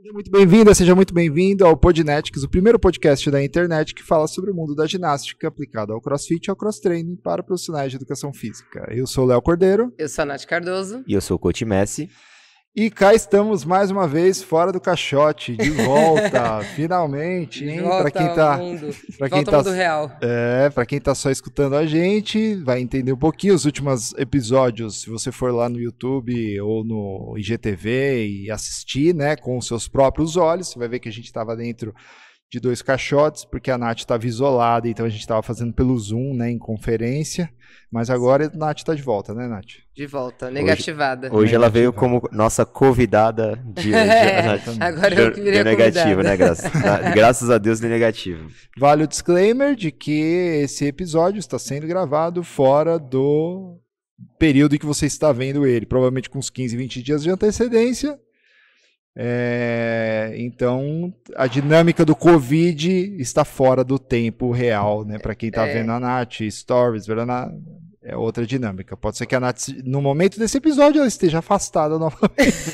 Seja muito bem-vinda, seja muito bem-vindo ao Podnetics, o primeiro podcast da internet que fala sobre o mundo da ginástica aplicada ao crossfit e ao cross-training para profissionais de educação física. Eu sou o Léo Cordeiro. Eu sou a Nath Cardoso. E eu sou o Coach Messi. E cá estamos mais uma vez fora do caixote, de volta, finalmente, hein? Para quem tá, volta ao mundo real. Para quem tá só escutando a gente, vai entender um pouquinho os últimos episódios, se você for lá no YouTube ou no IGTV e assistir, né, com os seus próprios olhos, você vai ver que a gente estava dentro de 2 caixotes, porque a Nath estava isolada, então a gente estava fazendo pelo Zoom, né, em conferência. Mas agora a Nath está de volta, né, Nath? De volta, negativada. Hoje ela veio como nossa convidada de hoje. Agora eu que virei negativa, né? Graças a Deus, negativo. Vale o disclaimer de que esse episódio está sendo gravado fora do período em que você está vendo ele, provavelmente com uns 15, 20 dias de antecedência. Então a dinâmica do Covid está fora do tempo real, né? Para quem está vendo a Nath, Stories, é outra dinâmica. Pode ser que a Nath, no momento desse episódio, ela esteja afastada novamente.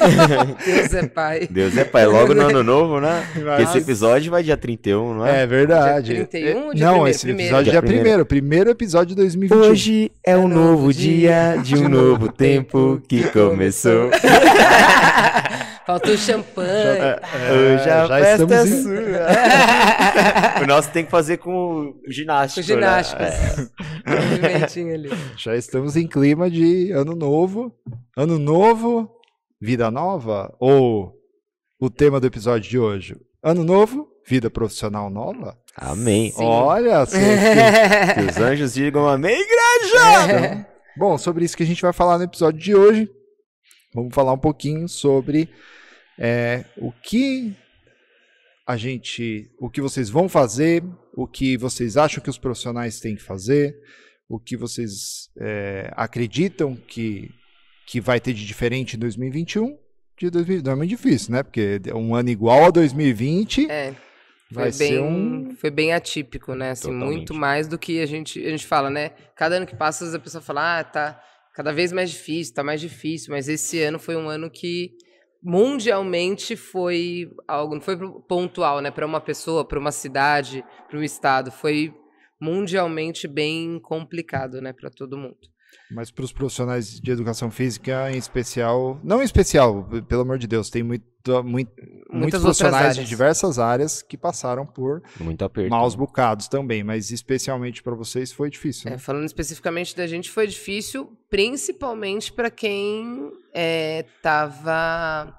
Deus é pai. Deus é pai. Logo no ano novo, né? Porque esse episódio vai dia 31, não é? É verdade. Dia 31 ou dia não, primeiro? Esse episódio é dia 1º. Primeiro episódio de 2021. Hoje é um novo dia de um novo tempo que começou. Faltou champanhe. Hoje a festa é sua. O nosso tem que fazer com ginástica. Com ginástica. Né? Movimentinho ali. Já estamos em clima de ano novo. Ano novo, vida nova? Ou o tema do episódio de hoje? Ano novo, vida profissional nova? Amém. Sim. Olha, que os anjos digam amém, igreja! Então, bom, sobre isso que a gente vai falar no episódio de hoje. Vamos falar um pouquinho sobre o que vocês vão fazer, o que vocês acham que os profissionais têm que fazer, o que vocês acreditam que vai ter de diferente em 2021. Não é muito difícil, né? Porque um ano igual a 2020 foi bem atípico, né? Assim, muito mais do que a gente fala, né? Cada ano que passa, a pessoa fala, tá cada vez mais difícil, tá mais difícil, mas esse ano foi um ano que mundialmente foi algo, não foi pontual, né, para uma pessoa, para uma cidade, para um estado, foi mundialmente bem complicado, né, para todo mundo. Mas para os profissionais de educação física, em especial, não em especial, pelo amor de Deus, tem muitos profissionais de diversas áreas que passaram por muito aperto, maus bocados também, mas especialmente para vocês foi difícil, né? Falando especificamente da gente, foi difícil, principalmente para quem estava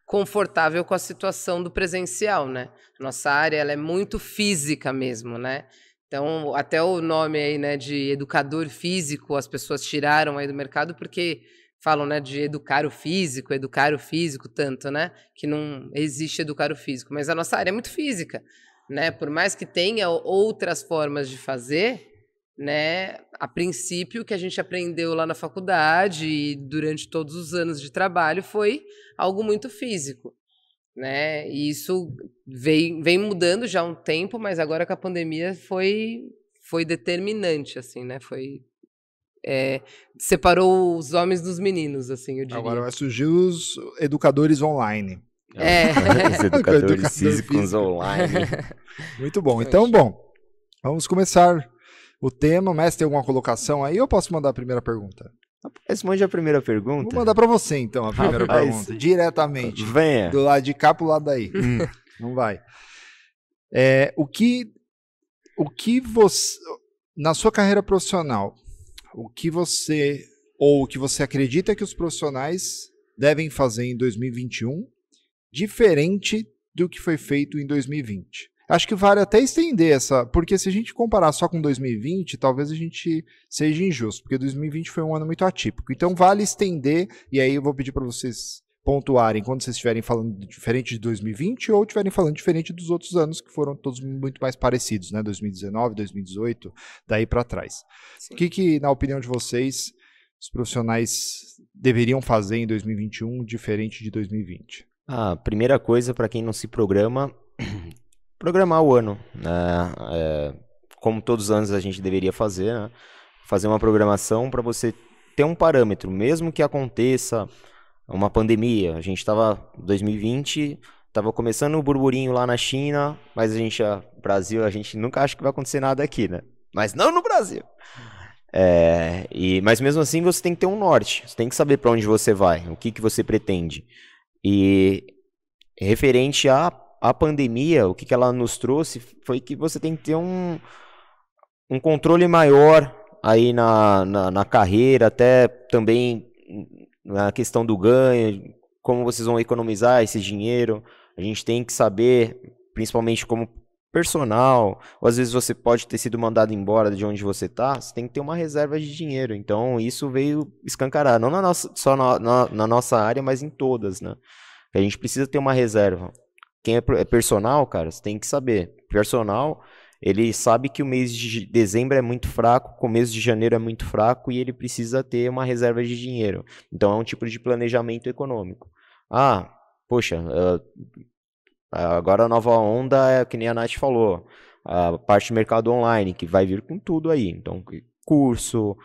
confortável com a situação do presencial, né? Nossa área ela é muito física mesmo, né? Então, até o nome aí, né, de educador físico, as pessoas tiraram aí do mercado porque falam, né, de educar o físico tanto, né, que não existe educar o físico. Mas a nossa área é muito física, né, por mais que tenha outras formas de fazer, né, a princípio o que a gente aprendeu lá na faculdade e durante todos os anos de trabalho foi algo muito físico. Né? E isso vem mudando já há um tempo, mas agora com a pandemia foi determinante, assim, né? Separou os homens dos meninos, assim, eu diria. Agora vai surgir os educadores online. Os educadores físicos online. Muito bom. Então, vamos começar o tema. O Mestre, tem alguma colocação aí ou eu posso mandar a primeira pergunta? Responde a primeira pergunta. Vou mandar para você, então, a primeira pergunta. Diretamente. Venha. Do lado de cá pro lado daí. Não vai. O que você, na sua carreira profissional, o que você acredita que os profissionais devem fazer em 2021 diferente do que foi feito em 2020? Acho que vale até estender porque se a gente comparar só com 2020, talvez a gente seja injusto, porque 2020 foi um ano muito atípico. Então vale estender, e aí eu vou pedir para vocês pontuarem quando vocês estiverem falando diferente de 2020 ou estiverem falando diferente dos outros anos que foram todos muito mais parecidos, né? 2019, 2018, daí para trás. Sim. O que, na opinião de vocês, os profissionais deveriam fazer em 2021 diferente de 2020? A primeira coisa, para quem não se programa, programar o ano, né? Como todos os anos a gente deveria fazer, né? Fazer uma programação para você ter um parâmetro, mesmo que aconteça uma pandemia. A gente estava em 2020, Tava começando o burburinho lá na China, mas Brasil, a gente nunca acha que vai acontecer nada aqui, né? Mas não no Brasil. Mas mesmo assim você tem que ter um norte, você tem que saber para onde você vai, o que você pretende. E referente à pandemia, o que ela nos trouxe foi que você tem que ter um controle maior aí na carreira, até também na questão do ganho, como vocês vão economizar esse dinheiro. A gente tem que saber, principalmente como personal, ou às vezes você pode ter sido mandado embora de onde você está, você tem que ter uma reserva de dinheiro. Então isso veio escancarar, não só na nossa área, mas em todas, né? A gente precisa ter uma reserva. Quem é personal, cara, você tem que saber. Personal, ele sabe que o mês de dezembro é muito fraco, o começo de janeiro é muito fraco e ele precisa ter uma reserva de dinheiro. Então é um tipo de planejamento econômico. Poxa, agora a nova onda é que nem a Nath falou, a parte de mercado online, que vai vir com tudo aí. Então, curso,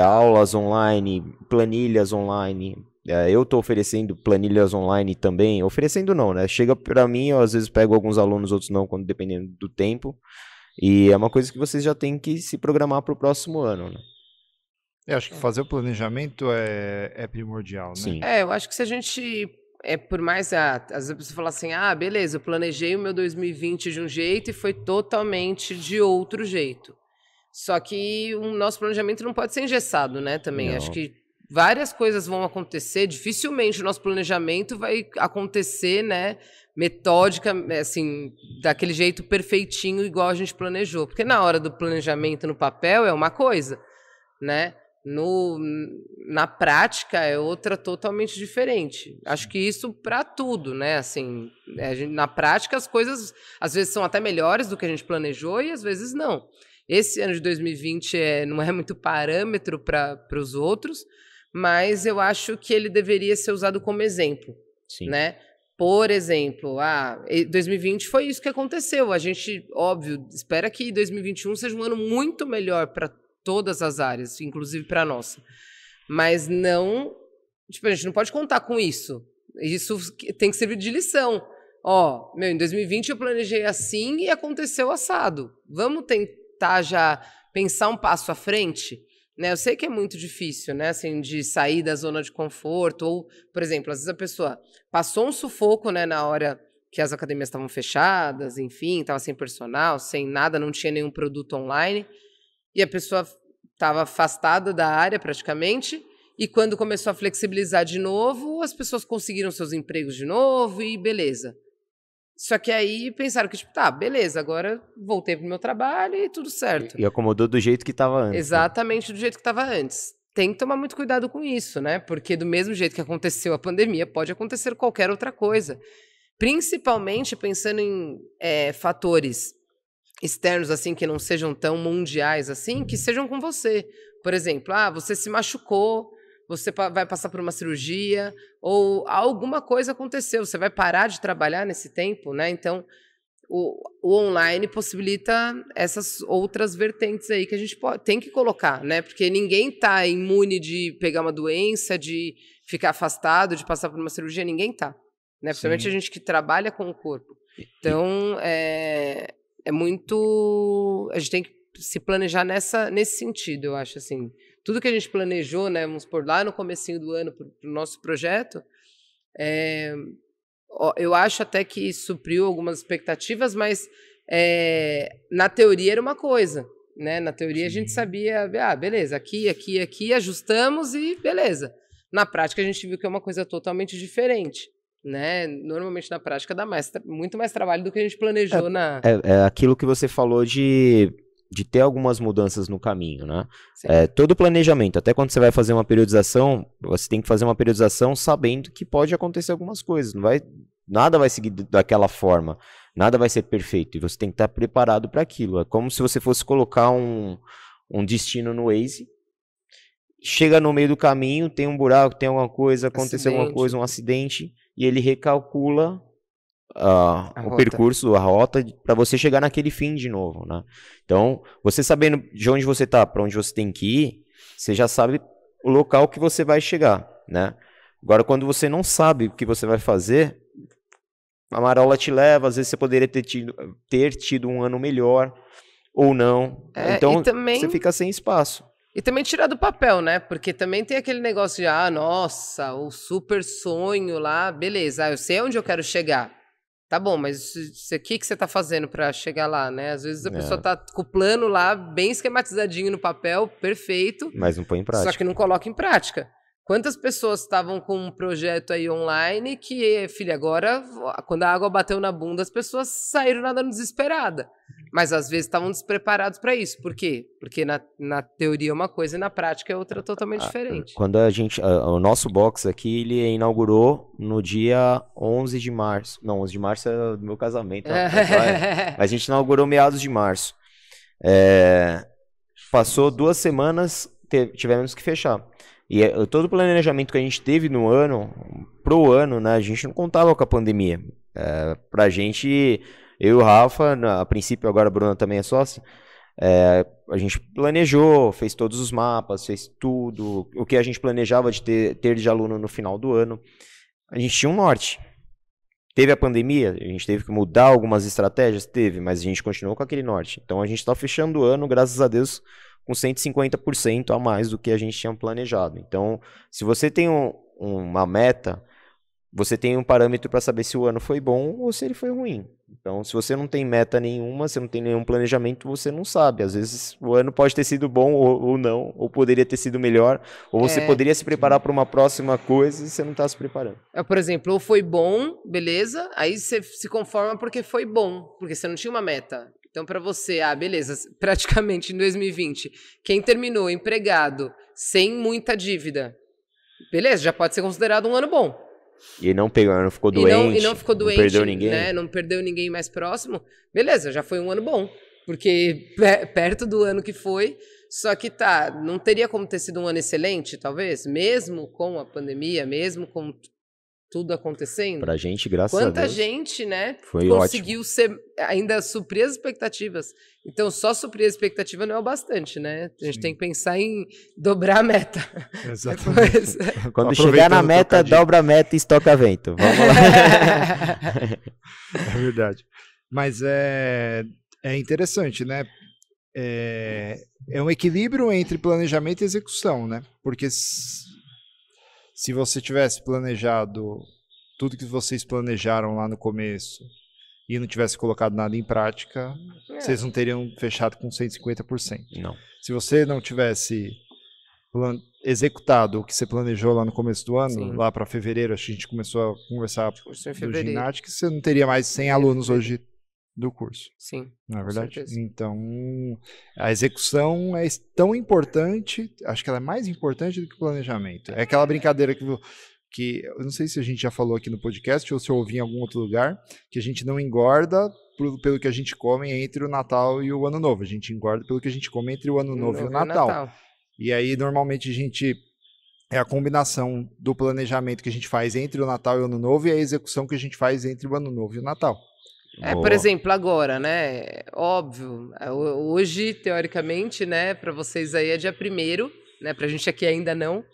aulas online, planilhas online. Eu estou oferecendo planilhas online também. Oferecendo não, né? Chega para mim, eu às vezes pego alguns alunos, outros não, quando dependendo do tempo. E é uma coisa que vocês já têm que se programar para o próximo ano, né? Eu acho que fazer o planejamento é primordial, né? Sim. Eu acho que se a gente... por mais... às vezes você fala assim, beleza, eu planejei o meu 2020 de um jeito e foi totalmente de outro jeito. Só que o nosso planejamento não pode ser engessado, né, também. Não. Acho que várias coisas vão acontecer, dificilmente o nosso planejamento vai acontecer, né, metódica, assim, daquele jeito perfeitinho, igual a gente planejou. Porque na hora do planejamento no papel é uma coisa, né? Na prática é outra totalmente diferente. Acho que isso para tudo, né? Assim, na prática as coisas às vezes são até melhores do que a gente planejou e às vezes não. Esse ano de 2020 não é muito parâmetro para os outros, mas eu acho que ele deveria ser usado como exemplo. Sim. Né? Por exemplo, 2020 foi isso que aconteceu. A gente, óbvio, espera que 2021 seja um ano muito melhor para todas as áreas, inclusive para a nossa. Mas não... a gente não pode contar com isso. Isso tem que servir de lição. Em 2020 eu planejei assim e aconteceu assado. Vamos tentar já pensar um passo à frente? Né? Eu sei que é muito difícil, né? Assim, de sair da zona de conforto. Ou, por exemplo, às vezes a pessoa passou um sufoco, né, na hora que as academias estavam fechadas, enfim, estava sem personal, sem nada, não tinha nenhum produto online. E a pessoa estava afastada da área praticamente, e quando começou a flexibilizar de novo, as pessoas conseguiram seus empregos de novo e beleza. Só que aí pensaram que, beleza, agora voltei pro meu trabalho e tudo certo. E acomodou do jeito que estava antes. Exatamente, do jeito que estava antes. Tem que tomar muito cuidado com isso, né? Porque do mesmo jeito que aconteceu a pandemia, pode acontecer qualquer outra coisa. Principalmente pensando em fatores externos, assim, que não sejam tão mundiais, assim, que sejam com você. Por exemplo, você se machucou, você vai passar por uma cirurgia, ou alguma coisa aconteceu, você vai parar de trabalhar nesse tempo, né? Então, o online possibilita essas outras vertentes aí que a gente tem que colocar, né? Porque ninguém está imune de pegar uma doença, de ficar afastado, de passar por uma cirurgia, ninguém está. Né? Principalmente a gente que trabalha com o corpo. Então, é muito... A gente tem que se planejar nesse sentido, eu acho, assim. Tudo que a gente planejou, né, vamos por lá no comecinho do ano para o nosso projeto, eu acho até que supriu algumas expectativas, mas na teoria era uma coisa, né? Na teoria a gente sabia, beleza, aqui, ajustamos e beleza. Na prática a gente viu que é uma coisa totalmente diferente. Né? Normalmente na prática dá muito mais trabalho do que a gente planejou É aquilo que você falou de ter algumas mudanças no caminho, né? Todo planejamento, até quando você vai fazer uma periodização, você tem que fazer uma periodização sabendo que pode acontecer algumas coisas, nada vai seguir daquela forma, nada vai ser perfeito, e você tem que estar preparado para aquilo. É como se você fosse colocar um destino no Waze, chega no meio do caminho, tem um buraco, tem alguma coisa, aconteceu alguma coisa, um acidente, e ele recalcula o percurso, a rota, para você chegar naquele fim de novo, né? Então, você sabendo de onde você está, para onde você tem que ir, você já sabe o local que você vai chegar, né? Agora, quando você não sabe o que você vai fazer, a marola te leva, às vezes você poderia ter tido um ano melhor ou não. Então, também, você fica sem espaço. E também tirar do papel, né? Porque também tem aquele negócio de, nossa, o super sonho lá, beleza, eu sei onde eu quero chegar. Tá bom, mas o que você tá fazendo para chegar lá, né? Às vezes a pessoa tá com o plano lá, bem esquematizadinho no papel, perfeito. Mas não põe em prática. Só que não coloca em prática. Quantas pessoas estavam com um projeto aí online que, filha, agora, quando a água bateu na bunda, as pessoas saíram nadando desesperada. Mas às vezes estavam despreparados para isso. Por quê? Porque na teoria é uma coisa e na prática é outra totalmente diferente. Quando o nosso box aqui, ele inaugurou no dia 11 de março. Não, 11 de março é do meu casamento. Mas a gente inaugurou meados de março. Passou 2 semanas, tivemos que fechar. E todo o planejamento que a gente teve no ano, pro ano, né, a gente não contava com a pandemia. Pra gente, eu e o Rafa, a princípio, agora a Bruna também é sócia, a gente planejou, fez todos os mapas, fez tudo, o que a gente planejava de ter de aluno no final do ano. A gente tinha um norte. Teve a pandemia, a gente teve que mudar algumas estratégias? Teve, mas a gente continuou com aquele norte. Então a gente está fechando o ano, graças a Deus, com 150% a mais do que a gente tinha planejado. Então, se você tem uma meta, você tem um parâmetro para saber se o ano foi bom ou se ele foi ruim. Então, se você não tem meta nenhuma, se não tem nenhum planejamento, você não sabe. Às vezes, o ano pode ter sido bom ou não, ou poderia ter sido melhor, ou você poderia se preparar para uma próxima coisa e você não está se preparando. Por exemplo, ou foi bom, beleza, aí você se conforma porque foi bom, porque você não tinha uma meta. Então, para você, beleza, praticamente em 2020, quem terminou empregado, sem muita dívida, beleza, já pode ser considerado um ano bom. E não ficou doente, e não ficou doente, não perdeu ninguém. Né, não perdeu ninguém mais próximo, beleza, já foi um ano bom. Porque perto do ano que foi, só que não teria como ter sido um ano excelente, talvez, mesmo com a pandemia, mesmo com tudo acontecendo. Pra gente, graças a Deus. Quanta gente, né, conseguiu ainda suprir as expectativas. Então, só suprir a expectativa não é o bastante, né? A gente tem que pensar em dobrar a meta. Exatamente. Quando chegar na meta, dobra a meta e estoca vento. Vamos lá. É verdade. Mas é interessante, né? É um equilíbrio entre planejamento e execução, né? Porque se você tivesse planejado tudo que vocês planejaram lá no começo e não tivesse colocado nada em prática, vocês não teriam fechado com 150%. Não. Se você não tivesse executado o que você planejou lá no começo do ano, Sim. lá para fevereiro, acho que a gente começou a conversar do Ginástica, você não teria mais 100 alunos hoje do curso. Sim. Não é verdade? Então, a execução é tão importante, acho que ela é mais importante do que o planejamento. É aquela brincadeira que eu não sei se a gente já falou aqui no podcast ou se eu ouvi em algum outro lugar, que a gente não engorda pelo que a gente come entre o Natal e o Ano Novo. A gente engorda pelo que a gente come entre o Ano Novo e o Natal. E aí, normalmente, é a combinação do planejamento que a gente faz entre o Natal e o Ano Novo e a execução que a gente faz entre o Ano Novo e o Natal. Por exemplo, agora, né? Óbvio, hoje, teoricamente, né, para vocês aí é dia 1º, né? Pra gente aqui ainda não.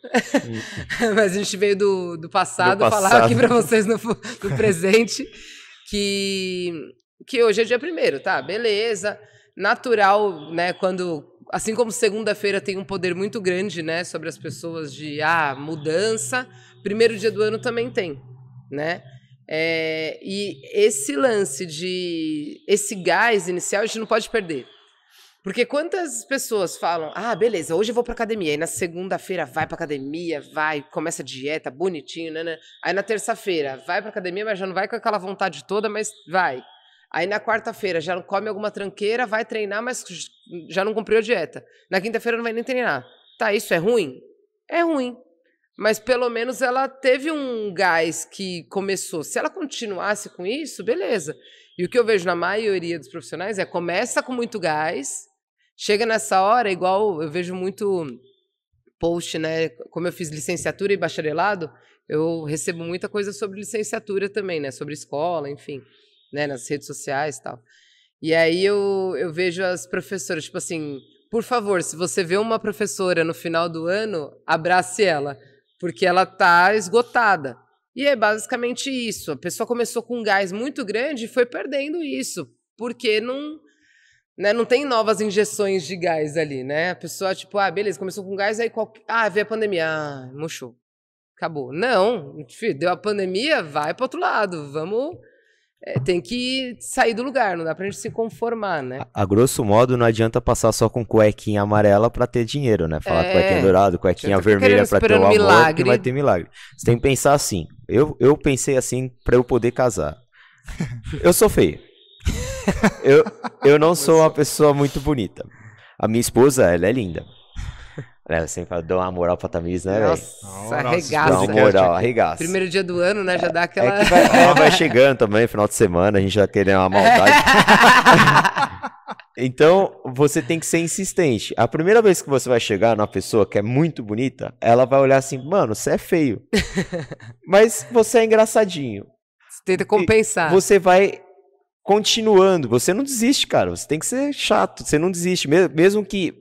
Mas a gente veio do passado falar aqui para vocês no presente que hoje é dia 1º, tá? Beleza. Natural, né, assim como segunda-feira tem um poder muito grande, né, sobre as pessoas de mudança, primeiro dia do ano também tem, né? E esse lance esse gás inicial a gente não pode perder. Porque quantas pessoas falam, beleza, hoje eu vou pra academia, aí na segunda-feira vai pra academia, começa a dieta, bonitinho, né? Aí na terça-feira vai pra academia, mas já não vai com aquela vontade toda, mas vai. Aí na quarta-feira já come alguma tranqueira, vai treinar, mas já não cumpriu a dieta. Na quinta-feira não vai nem treinar. Tá, isso é ruim? É ruim. Mas pelo menos ela teve um gás que começou. Se ela continuasse com isso, beleza. E o que eu vejo na maioria dos profissionais começa com muito gás, chega nessa hora, igual eu vejo muito post, né? Como eu fiz licenciatura e bacharelado, eu recebo muita coisa sobre licenciatura também, né? Sobre escola, enfim, né? Nas redes sociais e tal. E aí eu vejo as professoras, tipo assim, por favor, se você vê uma professora no final do ano, abrace ela. Porque ela tá esgotada. E é basicamente isso. A pessoa começou com um gás muito grande e foi perdendo isso, porque não, né, não tem novas injeções de gás ali, né? A pessoa, tipo, beleza, começou com gás, aí veio a pandemia, murchou, acabou. Não, filho, deu a pandemia, vai para outro lado, vamos... tem que sair do lugar, não dá pra gente se conformar, né? A grosso modo, não adianta passar só com cuequinha amarela pra ter dinheiro, né? Falar cuequinha dourada, cuequinha vermelha pra ter o amor, que vai ter milagre. Você tem que pensar assim. Eu pensei assim pra eu poder casar. Eu sou feio. Eu não sou uma pessoa muito bonita. A minha esposa, ela é linda. Ela sempre dá uma moral pra Tamires, né, velho? Nossa, arregaça. Dá uma moral, arregaça. Primeiro dia do ano, né, já dá aquela... vai chegando também, final de semana, a gente já querendo uma maldade. Então, você tem que ser insistente. A primeira vez que você vai chegar numa pessoa que é muito bonita, ela vai olhar assim, mano, você é feio. Mas você é engraçadinho. Você tenta compensar. E você vai continuando. Você não desiste, cara. Você tem que ser chato. Você não desiste. Mesmo que,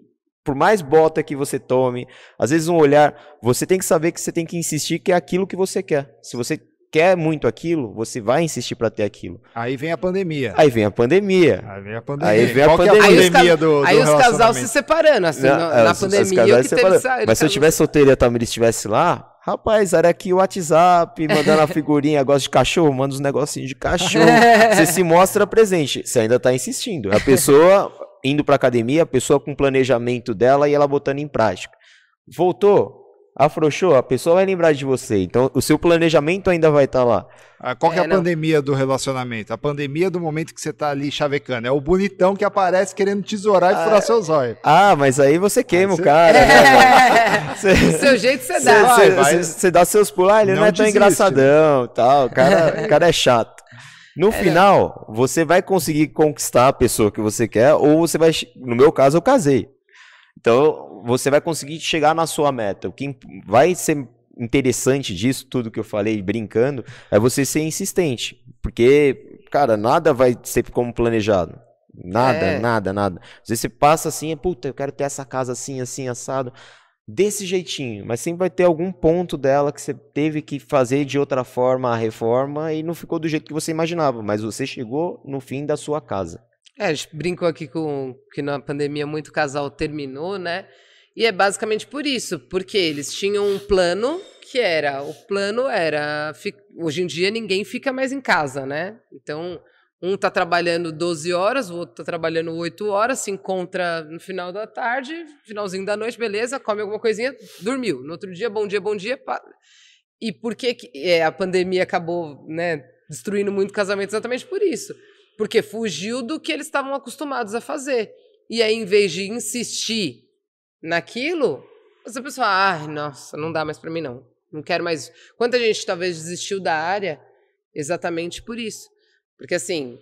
por mais bota que você tome, às vezes um olhar, você tem que saber que você tem que insistir que é aquilo que você quer. Se você quer muito aquilo, você vai insistir para ter aquilo. Aí vem a pandemia. Aí vem a pandemia. Qual que é a pandemia do Aí os casais se separando, assim, na pandemia. O que teve Mas se eu tivesse solteiro e a Tamires estivesse lá, rapaz, era aqui o WhatsApp, mandando a figurinha, gosta de cachorro, manda uns negocinhos de cachorro. Você se mostra presente, você ainda tá insistindo. A pessoa indo pra academia, a pessoa com o planejamento dela e ela botando em prática. Voltou, afrouxou, a pessoa vai lembrar de você. Então, o seu planejamento ainda vai estar lá. Qual que é a pandemia do relacionamento? A pandemia do momento que você tá ali chavecando. É o bonitão que aparece querendo tesourar e furar seus olhos. Mas aí você queima o cara. Né? Seu jeito você dá. Você dá seus pulos, ele não é tão engraçadão, tal. O cara é chato. No final, você vai conseguir conquistar a pessoa que você quer, ou você vai... No meu caso, eu casei. Então, você vai conseguir chegar na sua meta. O que vai ser interessante disso, tudo que eu falei brincando, é você ser insistente. Porque, cara, nada vai ser como planejado. Nada. Às vezes você passa assim, puta, eu quero ter essa casa assim, assim, assado. Desse jeitinho, mas sempre vai ter algum ponto dela que você teve que fazer de outra forma a reforma e não ficou do jeito que você imaginava, mas você chegou no fim da sua casa. A gente brincou aqui com que na pandemia muito casal terminou, né? E é basicamente por isso, porque eles tinham um plano hoje em dia ninguém fica mais em casa, né? Então, um tá trabalhando 12 horas, o outro tá trabalhando 8 horas, se encontra no final da tarde, finalzinho da noite, beleza, come alguma coisinha, dormiu. No outro dia, bom dia. E por que a pandemia acabou, né, destruindo muito casamento? Exatamente por isso. Porque fugiu do que eles estavam acostumados a fazer. E aí, em vez de insistir naquilo, essa pessoa, nossa, não dá mais pra mim não quero mais. Quanta gente talvez desistiu da área exatamente por isso. Porque assim,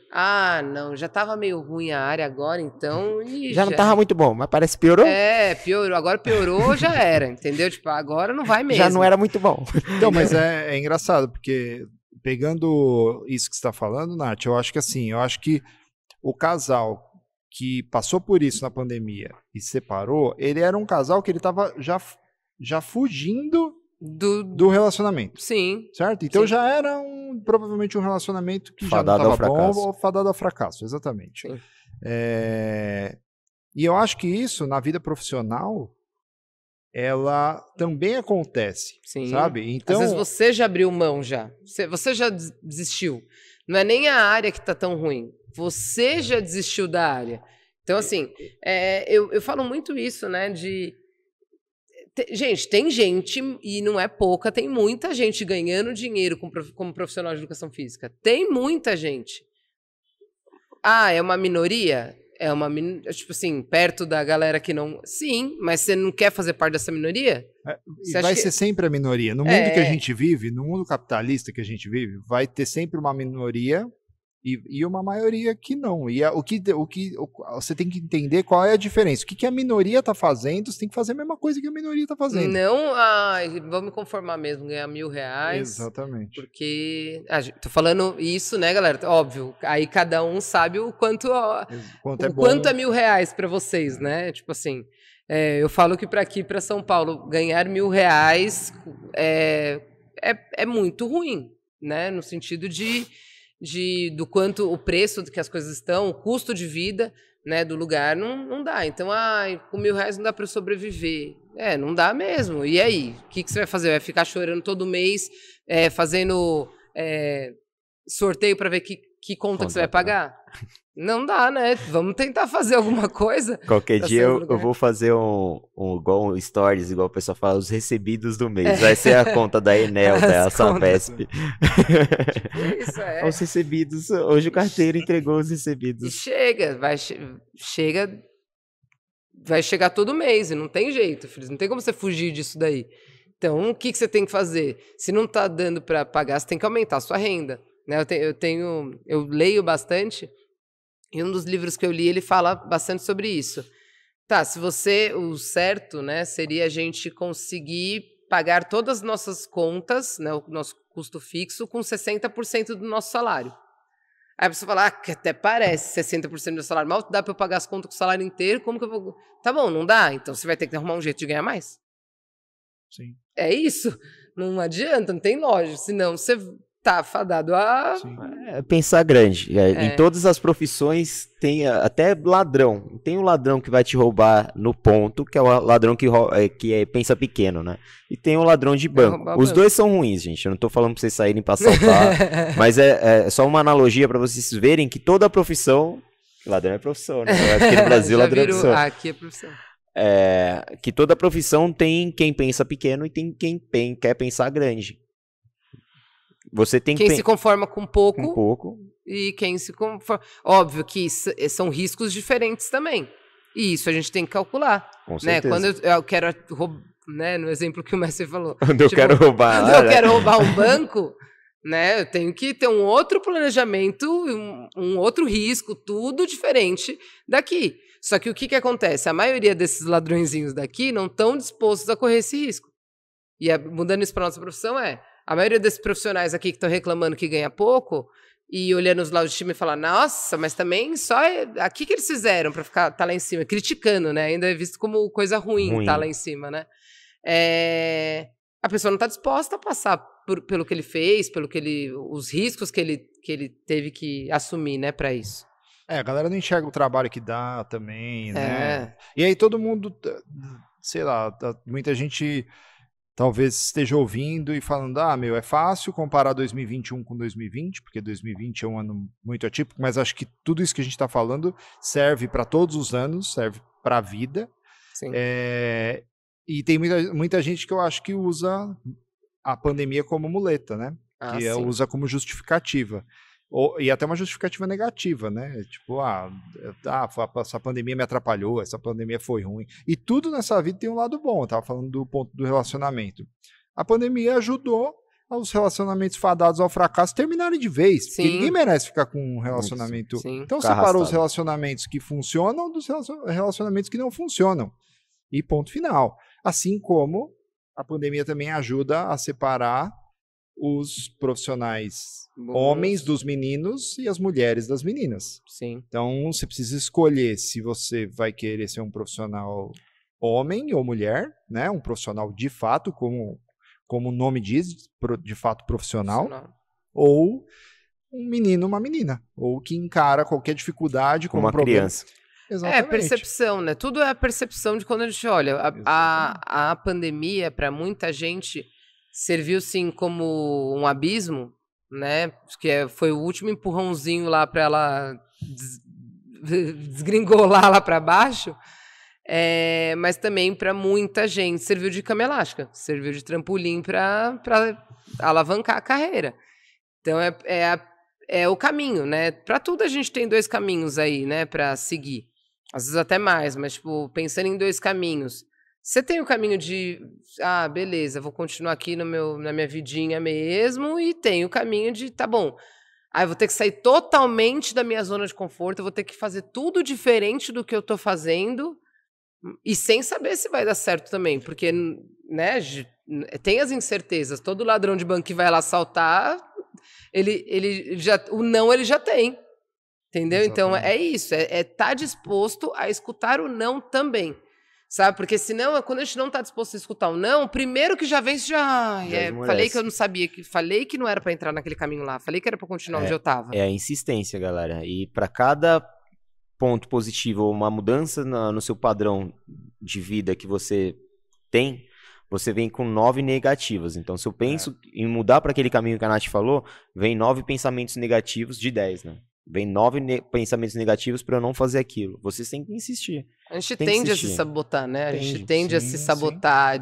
não, já tava meio ruim a área agora, então... Já não tava muito bom, mas parece que piorou. Piorou. Agora piorou, já era, entendeu? Tipo, agora não vai mesmo. Já não era muito bom. Então, mas é engraçado, porque pegando isso que você tá falando, Nath, eu acho que o casal que passou por isso na pandemia e separou, ele era um casal que ele tava já fugindo do relacionamento. Sim. Certo? Então sim. Já era provavelmente um relacionamento que fadado já não estava bom ou fadado ao fracasso, exatamente. E eu acho que isso, na vida profissional, ela também acontece, sim. Sabe? Então, às vezes você já abriu mão já. Você já desistiu. Não é nem a área que está tão ruim. Você já desistiu da área. Então, assim, eu falo muito isso, né, gente, tem gente, e não é pouca, tem muita gente ganhando dinheiro como profissional de educação física. Tem muita gente. É uma minoria? Tipo assim, perto da galera que não... Sim, mas você não quer fazer parte dessa minoria? Vai ser sempre a minoria. No mundo que a gente vive, no mundo capitalista que a gente vive, vai ter sempre uma minoria e uma maioria que não. E você tem que entender qual é a diferença. O que a minoria está fazendo, você tem que fazer a mesma coisa que a minoria está fazendo. Não, vou me conformar mesmo, ganhar R$1.000. Exatamente. Porque, tô falando isso, né, galera? Óbvio, aí cada um sabe o quanto quanto é R$1.000 para vocês, né? Tipo assim, eu falo que para aqui, para São Paulo, ganhar R$1.000 é é muito ruim, né? No sentido do quanto o preço que as coisas estão, o custo de vida, né, do lugar, não dá. Então, com R$1.000 não dá para sobreviver. Não dá mesmo. E aí? O que você vai fazer? Vai ficar chorando todo mês, fazendo sorteio para ver que conta que você vai pagar? Não dá, né? Vamos tentar fazer alguma coisa. Qualquer dia eu vou fazer igual um stories, igual o pessoal fala, os recebidos do mês. Vai ser a conta da Enel, da Sabesp. Tipo isso, Os recebidos. Hoje o carteiro entregou os recebidos. E vai chegar todo mês, e não tem jeito, filhos. Não tem como você fugir disso daí. Então, o que você tem que fazer? Se não tá dando para pagar, você tem que aumentar a sua renda. Né? Eu leio bastante. E um dos livros que eu li, ele fala bastante sobre isso. Tá, o certo, né, seria a gente conseguir pagar todas as nossas contas, né, o nosso custo fixo, com 60% do nosso salário. Aí a pessoa fala, que até parece 60% do salário, mal dá para eu pagar as contas com o salário inteiro, como que eu vou... Tá bom, não dá, então você vai ter que arrumar um jeito de ganhar mais. Sim. É isso, não adianta, não tem lógica, senão você... tá fadado a... Pensar grande. Em todas as profissões tem até ladrão. Tem um ladrão que vai te roubar no ponto, que é o ladrão que pensa pequeno, né? E tem o ladrão de banco. Os dois são ruins, gente. Eu não tô falando pra vocês saírem pra assaltar, mas é só uma analogia pra vocês verem que toda profissão... Ladrão é profissão, né? Aqui no Brasil, ladrão é profissão. Aqui é profissão. Que toda profissão tem quem pensa pequeno e tem quem quer pensar grande. Você tem quem se conforma com pouco, e quem se conforma... Óbvio que são riscos diferentes também. E isso a gente tem que calcular. Com certeza. Quando eu quero roubar, né, no exemplo que o Messi falou. Quando eu quero roubar... Quando eu quero roubar um banco, né, eu tenho que ter um outro planejamento, um outro risco, tudo diferente daqui. Só que o que acontece? A maioria desses ladrõezinhos daqui não estão dispostos a correr esse risco. E mudando isso para nossa profissão a maioria desses profissionais aqui que estão reclamando que ganha pouco e olhando os lados de time e falar, nossa, mas também só aqui que eles fizeram para tá lá em cima, criticando, né? Ainda é visto como coisa ruim tá lá em cima, né? A pessoa não está disposta a passar pelo que ele fez, os riscos que ele teve que assumir, né, para isso. A galera não enxerga o trabalho que dá também, né? E aí todo mundo, sei lá, muita gente... talvez esteja ouvindo e falando, é fácil comparar 2021 com 2020, porque 2020 é um ano muito atípico, mas acho que tudo isso que a gente está falando serve para todos os anos, serve para a vida. Sim. E tem muita gente que eu acho que usa a pandemia como muleta, né? Que usa como justificativa. E até uma justificativa negativa, né? Tipo, essa pandemia me atrapalhou, essa pandemia foi ruim. E tudo nessa vida tem um lado bom. Eu tava falando do ponto do relacionamento. A pandemia ajudou os relacionamentos fadados ao fracasso terminarem de vez. Sim. Porque ninguém merece ficar com um relacionamento. Sim. Então separou os relacionamentos que funcionam dos relacionamentos que não funcionam. E ponto final. Assim como a pandemia também ajuda a separar os profissionais homens dos meninos e as mulheres das meninas. Sim. Então, você precisa escolher se você vai querer ser um profissional homem ou mulher, né? Um profissional de fato, como o nome diz, de fato profissional. Ou um menino, uma menina. Ou que encara qualquer dificuldade como uma criança. Exatamente. Percepção, né? Tudo é a percepção de quando a gente olha. A pandemia, para muita gente, serviu sim como um abismo, né? Que foi o último empurrãozinho lá para ela desgringolar lá para baixo. Mas também para muita gente serviu de cama elástica, serviu de trampolim para alavancar a carreira. Então é o caminho, né? Para tudo a gente tem dois caminhos aí, né? Para seguir, às vezes até mais, mas tipo pensando em dois caminhos. Você tem o caminho de, beleza, vou continuar aqui na minha vidinha mesmo, e tem o caminho de, tá bom, eu vou ter que sair totalmente da minha zona de conforto, eu vou ter que fazer tudo diferente do que eu tô fazendo, e sem saber se vai dar certo também, porque, né, tem as incertezas, todo ladrão de banco que vai lá assaltar, ele já tem, entendeu? Exatamente. Então é isso, tá disposto a escutar o não também. Sabe? Porque senão, quando a gente não tá disposto a escutar o não, primeiro que já vem, falei que eu não sabia, falei que não era pra entrar naquele caminho lá, falei que era pra continuar onde eu tava. É a insistência, galera. E pra cada ponto positivo ou uma mudança no seu padrão de vida que você tem, você vem com 9 negativas. Então, se eu penso em mudar para aquele caminho que a Nath falou, vem 9 pensamentos negativos de 10, né? Vem 9 pensamentos negativos para eu não fazer aquilo. Vocês têm que insistir. A gente tende a se sabotar, né? A gente tende a se sabotar,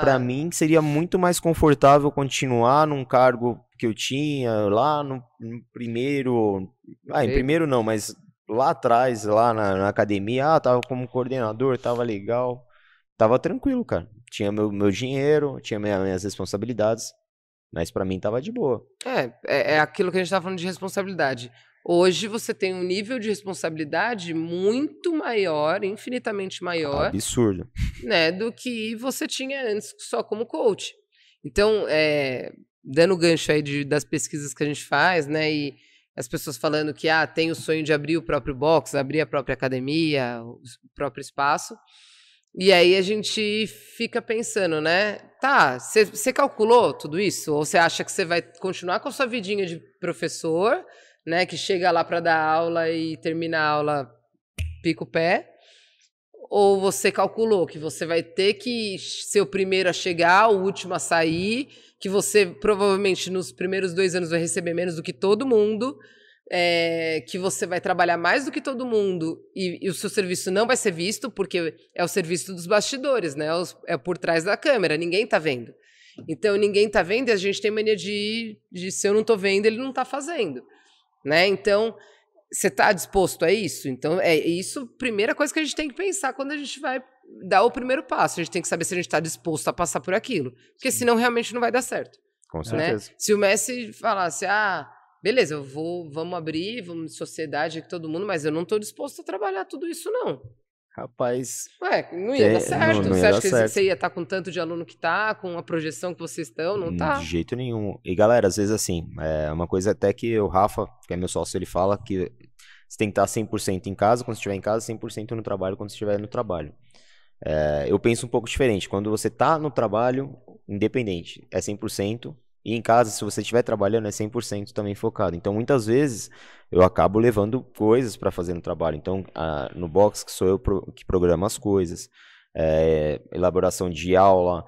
Pra mim, seria muito mais confortável continuar num cargo que eu tinha lá no primeiro... em primeiro não, mas lá atrás, lá na academia, tava como coordenador, tava legal. Tava tranquilo, cara. Tinha meu dinheiro, tinha minhas responsabilidades, mas pra mim tava de boa. É aquilo que a gente tava falando de responsabilidade. Hoje você tem um nível de responsabilidade muito maior, infinitamente maior. Absurdo. Né, do que você tinha antes só como coach. Então, dando gancho aí das pesquisas que a gente faz, né, e as pessoas falando que tem o sonho de abrir o próprio box, abrir a própria academia, o próprio espaço. E aí a gente fica pensando, né? Tá, você calculou tudo isso? Ou você acha que você vai continuar com a sua vidinha de professor, né? Que chega lá para dar aula e termina a aula pica o pé? Ou você calculou que você vai ter que ser o primeiro a chegar, o último a sair, que você provavelmente nos primeiros 2 anos vai receber menos do que todo mundo, que você vai trabalhar mais do que todo mundo e o seu serviço não vai ser visto, porque é o serviço dos bastidores, né? É por trás da câmera, ninguém tá vendo. Então, ninguém tá vendo e a gente tem mania de se eu não tô vendo, ele não tá fazendo, né? Então, você tá disposto a isso? Então, é isso, primeira coisa que a gente tem que pensar quando a gente vai dar o primeiro passo. A gente tem que saber se a gente tá disposto a passar por aquilo, porque senão realmente não vai dar certo. Com certeza. Né? Se o Messi falasse, beleza, vamos abrir, vamos sociedade aqui todo mundo, mas eu não tô disposto a trabalhar tudo isso, não. Rapaz... não ia dar certo. Não você ia acha dar que certo. Você ia estar com tanto de aluno que tá, com a projeção que vocês estão? Não tá. De jeito nenhum. E galera, às vezes assim, uma coisa até que o Rafa, que é meu sócio, ele fala que você tem que estar 100% em casa quando você estiver em casa, 100% no trabalho quando você estiver no trabalho. Eu penso um pouco diferente. Quando você tá no trabalho, independente, é 100%. E em casa, se você estiver trabalhando, é 100% também focado. Então, muitas vezes, eu acabo levando coisas para fazer no trabalho. Então, no box, que sou eu que programo as coisas, elaboração de aula.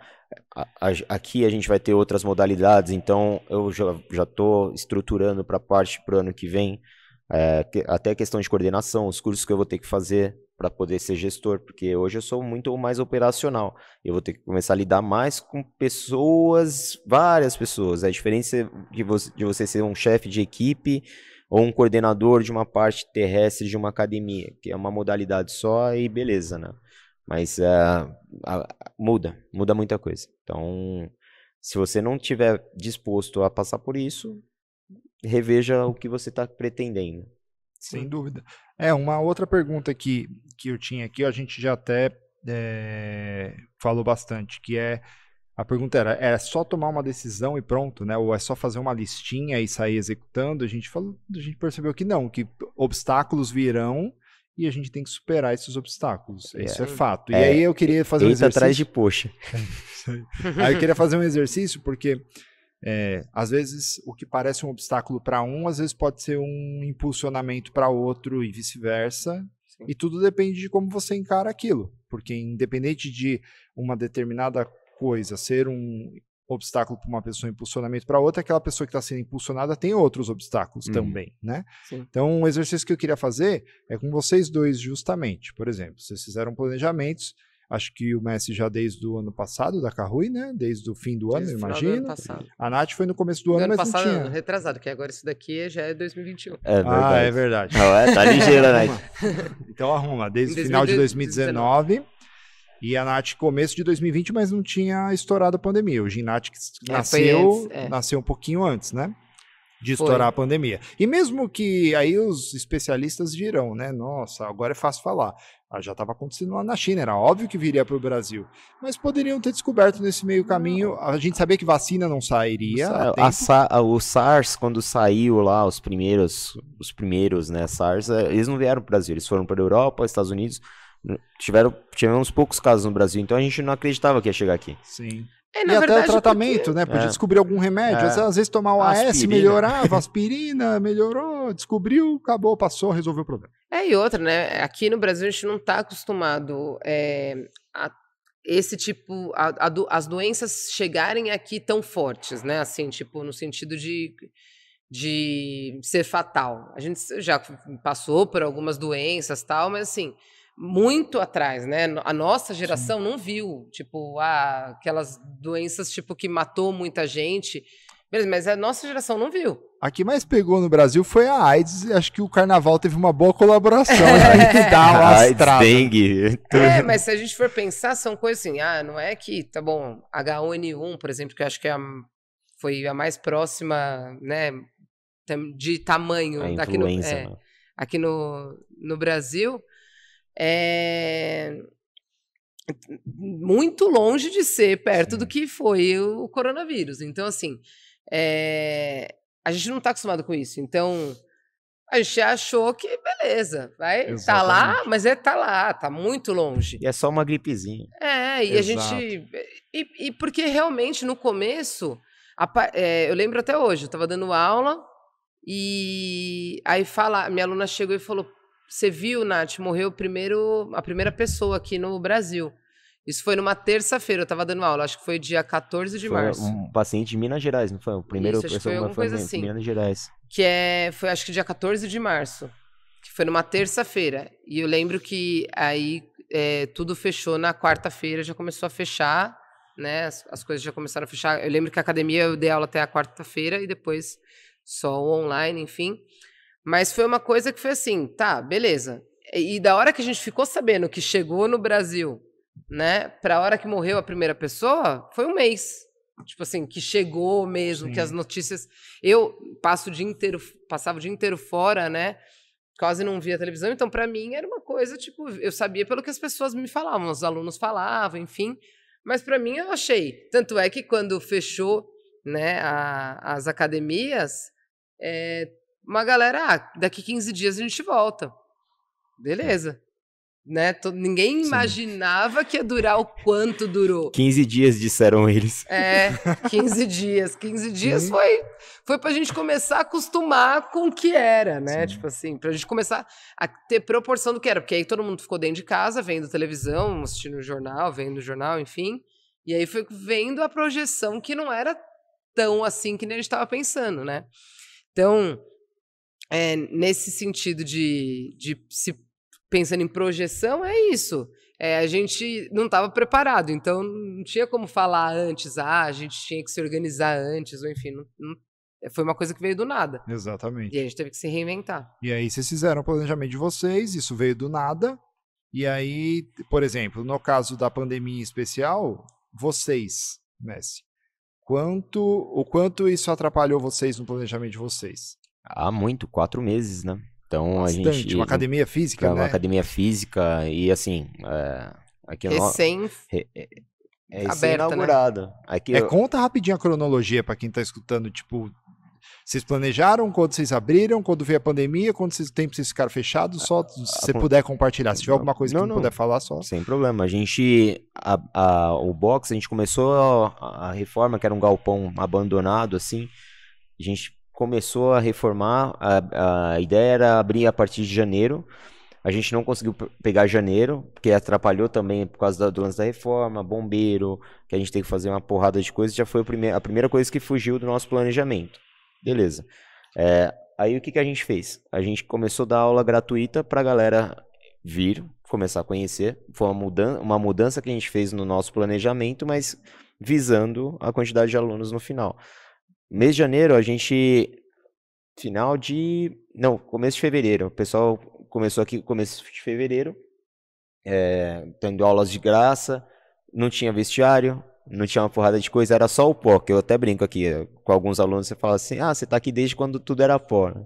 Aqui a gente vai ter outras modalidades, então eu já estou estruturando para a parte para o ano que vem. Até a questão de coordenação, os cursos que eu vou ter que fazer para poder ser gestor, porque hoje eu sou muito mais operacional. Eu vou ter que começar a lidar mais com pessoas, várias pessoas. A diferença de você ser um chefe de equipe ou um coordenador de uma parte terrestre de uma academia, que é uma modalidade só e beleza, né? Mas muda muita coisa. Então, se você não estiver disposto a passar por isso, reveja o que você está pretendendo. Sem dúvida. Uma outra pergunta que eu tinha aqui, a gente já até falou bastante, que a pergunta era só tomar uma decisão e pronto, né? Ou é só fazer uma listinha e sair executando? A gente percebeu que não, que obstáculos virão e a gente tem que superar esses obstáculos. Isso é fato. E aí eu queria fazer um exercício... atrás de poxa. Aí eu queria fazer um exercício, porque... às vezes o que parece um obstáculo para um, às vezes pode ser um impulsionamento para outro e vice-versa. Sim. E tudo depende de como você encara aquilo. Porque independente de uma determinada coisa ser um obstáculo para uma pessoa, impulsionamento para outra, aquela pessoa que está sendo impulsionada tem outros obstáculos também, né? Sim. Então, um exercício que eu queria fazer é com vocês dois justamente. Por exemplo, vocês fizeram planejamentos. Acho que o Messi já desde o ano passado, da Carrui, né? Desde o fim do ano, eu imagino. A Nath foi no começo do ano, mas passado, não tinha. Retrasado, que agora isso daqui já é 2021. É verdade. Tá ligeira, né? Então arruma, desde o final de 2019. E a Nath começo de 2020, mas não tinha estourado a pandemia. O Ginat nasceu um pouquinho antes, né? De estourar a pandemia. E mesmo que aí os especialistas dirão, né? Nossa, agora é fácil falar. Já estava acontecendo lá na China, era óbvio que viria para o Brasil. Mas poderiam ter descoberto nesse meio caminho. A gente sabia que vacina não sairia. O SARS, quando saiu lá, os primeiros, né, SARS, eles não vieram para o Brasil, eles foram para a Europa, Estados Unidos, Tivemos poucos casos no Brasil, então a gente não acreditava que ia chegar aqui. Sim. Na E verdade, até o tratamento, né? Podia descobrir algum remédio. Às vezes tomar o AS Aspirina. melhorava, aspirina melhorou, descobriu, acabou, passou, resolveu o problema. E outra, né? Aqui no Brasil a gente não está acostumado a esse tipo, as doenças chegarem aqui tão fortes, né? Assim, tipo, no sentido de ser fatal. A gente já passou por algumas doenças e tal, mas assim, muito atrás, né? A nossa geração não viu, tipo, aquelas doenças tipo que matou muita gente. Beleza, mas a nossa geração não viu. A que mais pegou no Brasil foi a AIDS. Acho que o Carnaval teve uma boa colaboração. Aí dá uma AIDS, estrada. dengue. Mas se a gente for pensar, são coisas assim, não é que, tá bom, H1N1, por exemplo, que eu acho que foi a mais próxima, né, de tamanho A influenza, né? aqui no Brasil, muito longe de ser perto do que foi o coronavírus. Então, assim, a gente não está acostumado com isso. Então, a gente achou que, beleza, tá lá, mas tá lá, tá muito longe. E é só uma gripezinha. E a gente... E porque realmente, no começo, eu lembro até hoje, eu estava dando aula, e aí minha aluna chegou e falou: você viu, Nath, morreu a primeira pessoa aqui no Brasil. Isso foi numa terça-feira, eu estava dando aula, acho que foi dia 14 de março. Um paciente de Minas Gerais, não foi? O primeiro pessoa foi alguma coisa assim. Minas Gerais. Foi acho que dia 14 de março, que foi numa terça-feira. E eu lembro que aí tudo fechou na quarta-feira, já começou a fechar, né? As coisas já começaram a fechar. Eu lembro que a academia eu dei aula até a quarta-feira e depois só online, enfim. Mas foi uma coisa que foi assim, tá, beleza. E da hora que a gente ficou sabendo que chegou no Brasil, né, pra hora que morreu a primeira pessoa, foi um mês. Tipo assim, que chegou mesmo, que as notícias... Eu passava o dia inteiro fora, né, quase não via televisão, então pra mim era uma coisa, tipo, eu sabia pelo que as pessoas me falavam, os alunos falavam, enfim, mas pra mim eu achei. Tanto é que quando fechou, né, as academias, uma galera, daqui 15 dias a gente volta. Beleza. Né? Ninguém imaginava que ia durar o quanto durou. 15 dias, disseram eles. 15 dias. 15 dias foi pra gente começar a acostumar com o que era, né? Tipo assim, pra gente começar a ter proporção do que era. Porque aí todo mundo ficou dentro de casa, vendo televisão, assistindo jornal, vendo jornal, enfim. E aí foi vendo a projeção que não era tão assim que nem a gente tava pensando, né? Então, nesse sentido de se pensando em projeção, é isso. A gente não estava preparado, então não tinha como falar antes, a gente tinha que se organizar antes, ou enfim, foi uma coisa que veio do nada. Exatamente. E a gente teve que se reinventar. E aí vocês fizeram o planejamento de vocês, isso veio do nada, e aí, por exemplo, no caso da pandemia em especial, vocês, Messi, o quanto isso atrapalhou vocês no planejamento de vocês? Muito, 4 meses, né? Então Bastante, a gente... uma academia física, né? Uma academia física e assim... Aqui recém-inaugurado. Né? Conta rapidinho a cronologia para quem tá escutando, tipo... Vocês planejaram quando vocês abriram, quando veio a pandemia, quanto tempo vocês ficaram fechados? Só se você puder compartilhar. Se tiver alguma coisa que não puder falar, só... Sem problema. A gente... o box, a gente começou a reforma, que era um galpão abandonado, assim. A gente começou a reformar, a ideia era abrir a partir de janeiro. A gente não conseguiu pegar janeiro, porque atrapalhou também por causa do lance da reforma, bombeiro, que a gente tem que fazer uma porrada de coisas. Já foi a primeira coisa que fugiu do nosso planejamento. Beleza. Aí o que a gente fez? A gente começou a dar aula gratuita para a galera vir, começar a conhecer. Foi uma mudança que a gente fez no nosso planejamento, mas visando a quantidade de alunos no final. Mês de janeiro, a gente... começo de fevereiro. O pessoal começou aqui começo de fevereiro, tendo aulas de graça, não tinha vestiário, não tinha uma porrada de coisa, era só o pó, que eu até brinco aqui com alguns alunos, você fala assim, você tá aqui desde quando tudo era pó, né?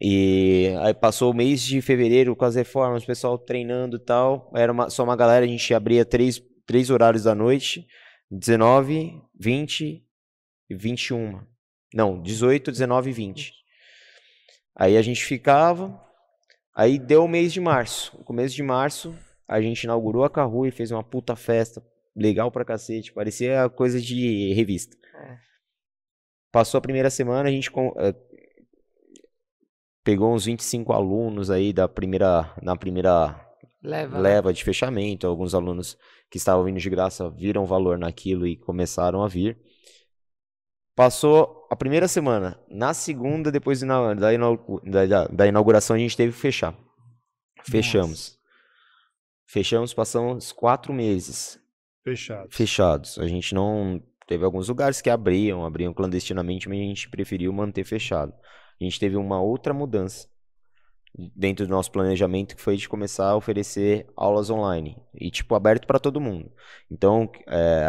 E aí passou o mês de fevereiro com as reformas, o pessoal treinando e tal, era só uma galera, a gente abria três horários da noite, 19, 20 e 21. Não, 18, 19 e 20. Aí a gente ficava, aí deu o mês de março. No começo de março, a gente inaugurou a Kahoot e fez uma puta festa, legal pra cacete, parecia coisa de revista. Passou a primeira semana, a gente pegou uns 25 alunos aí na primeira leva de fechamento. Alguns alunos que estavam vindo de graça viram valor naquilo e começaram a vir. Passou a primeira semana. Na segunda, depois da inauguração, a gente teve que fechar. Fechamos. Fechamos, passamos 4 meses. Fechados. A gente não... Teve alguns lugares que abriam clandestinamente, mas a gente preferiu manter fechado. A gente teve uma outra mudança dentro do nosso planejamento, que foi de começar a oferecer aulas online. E, tipo, aberto para todo mundo. Então,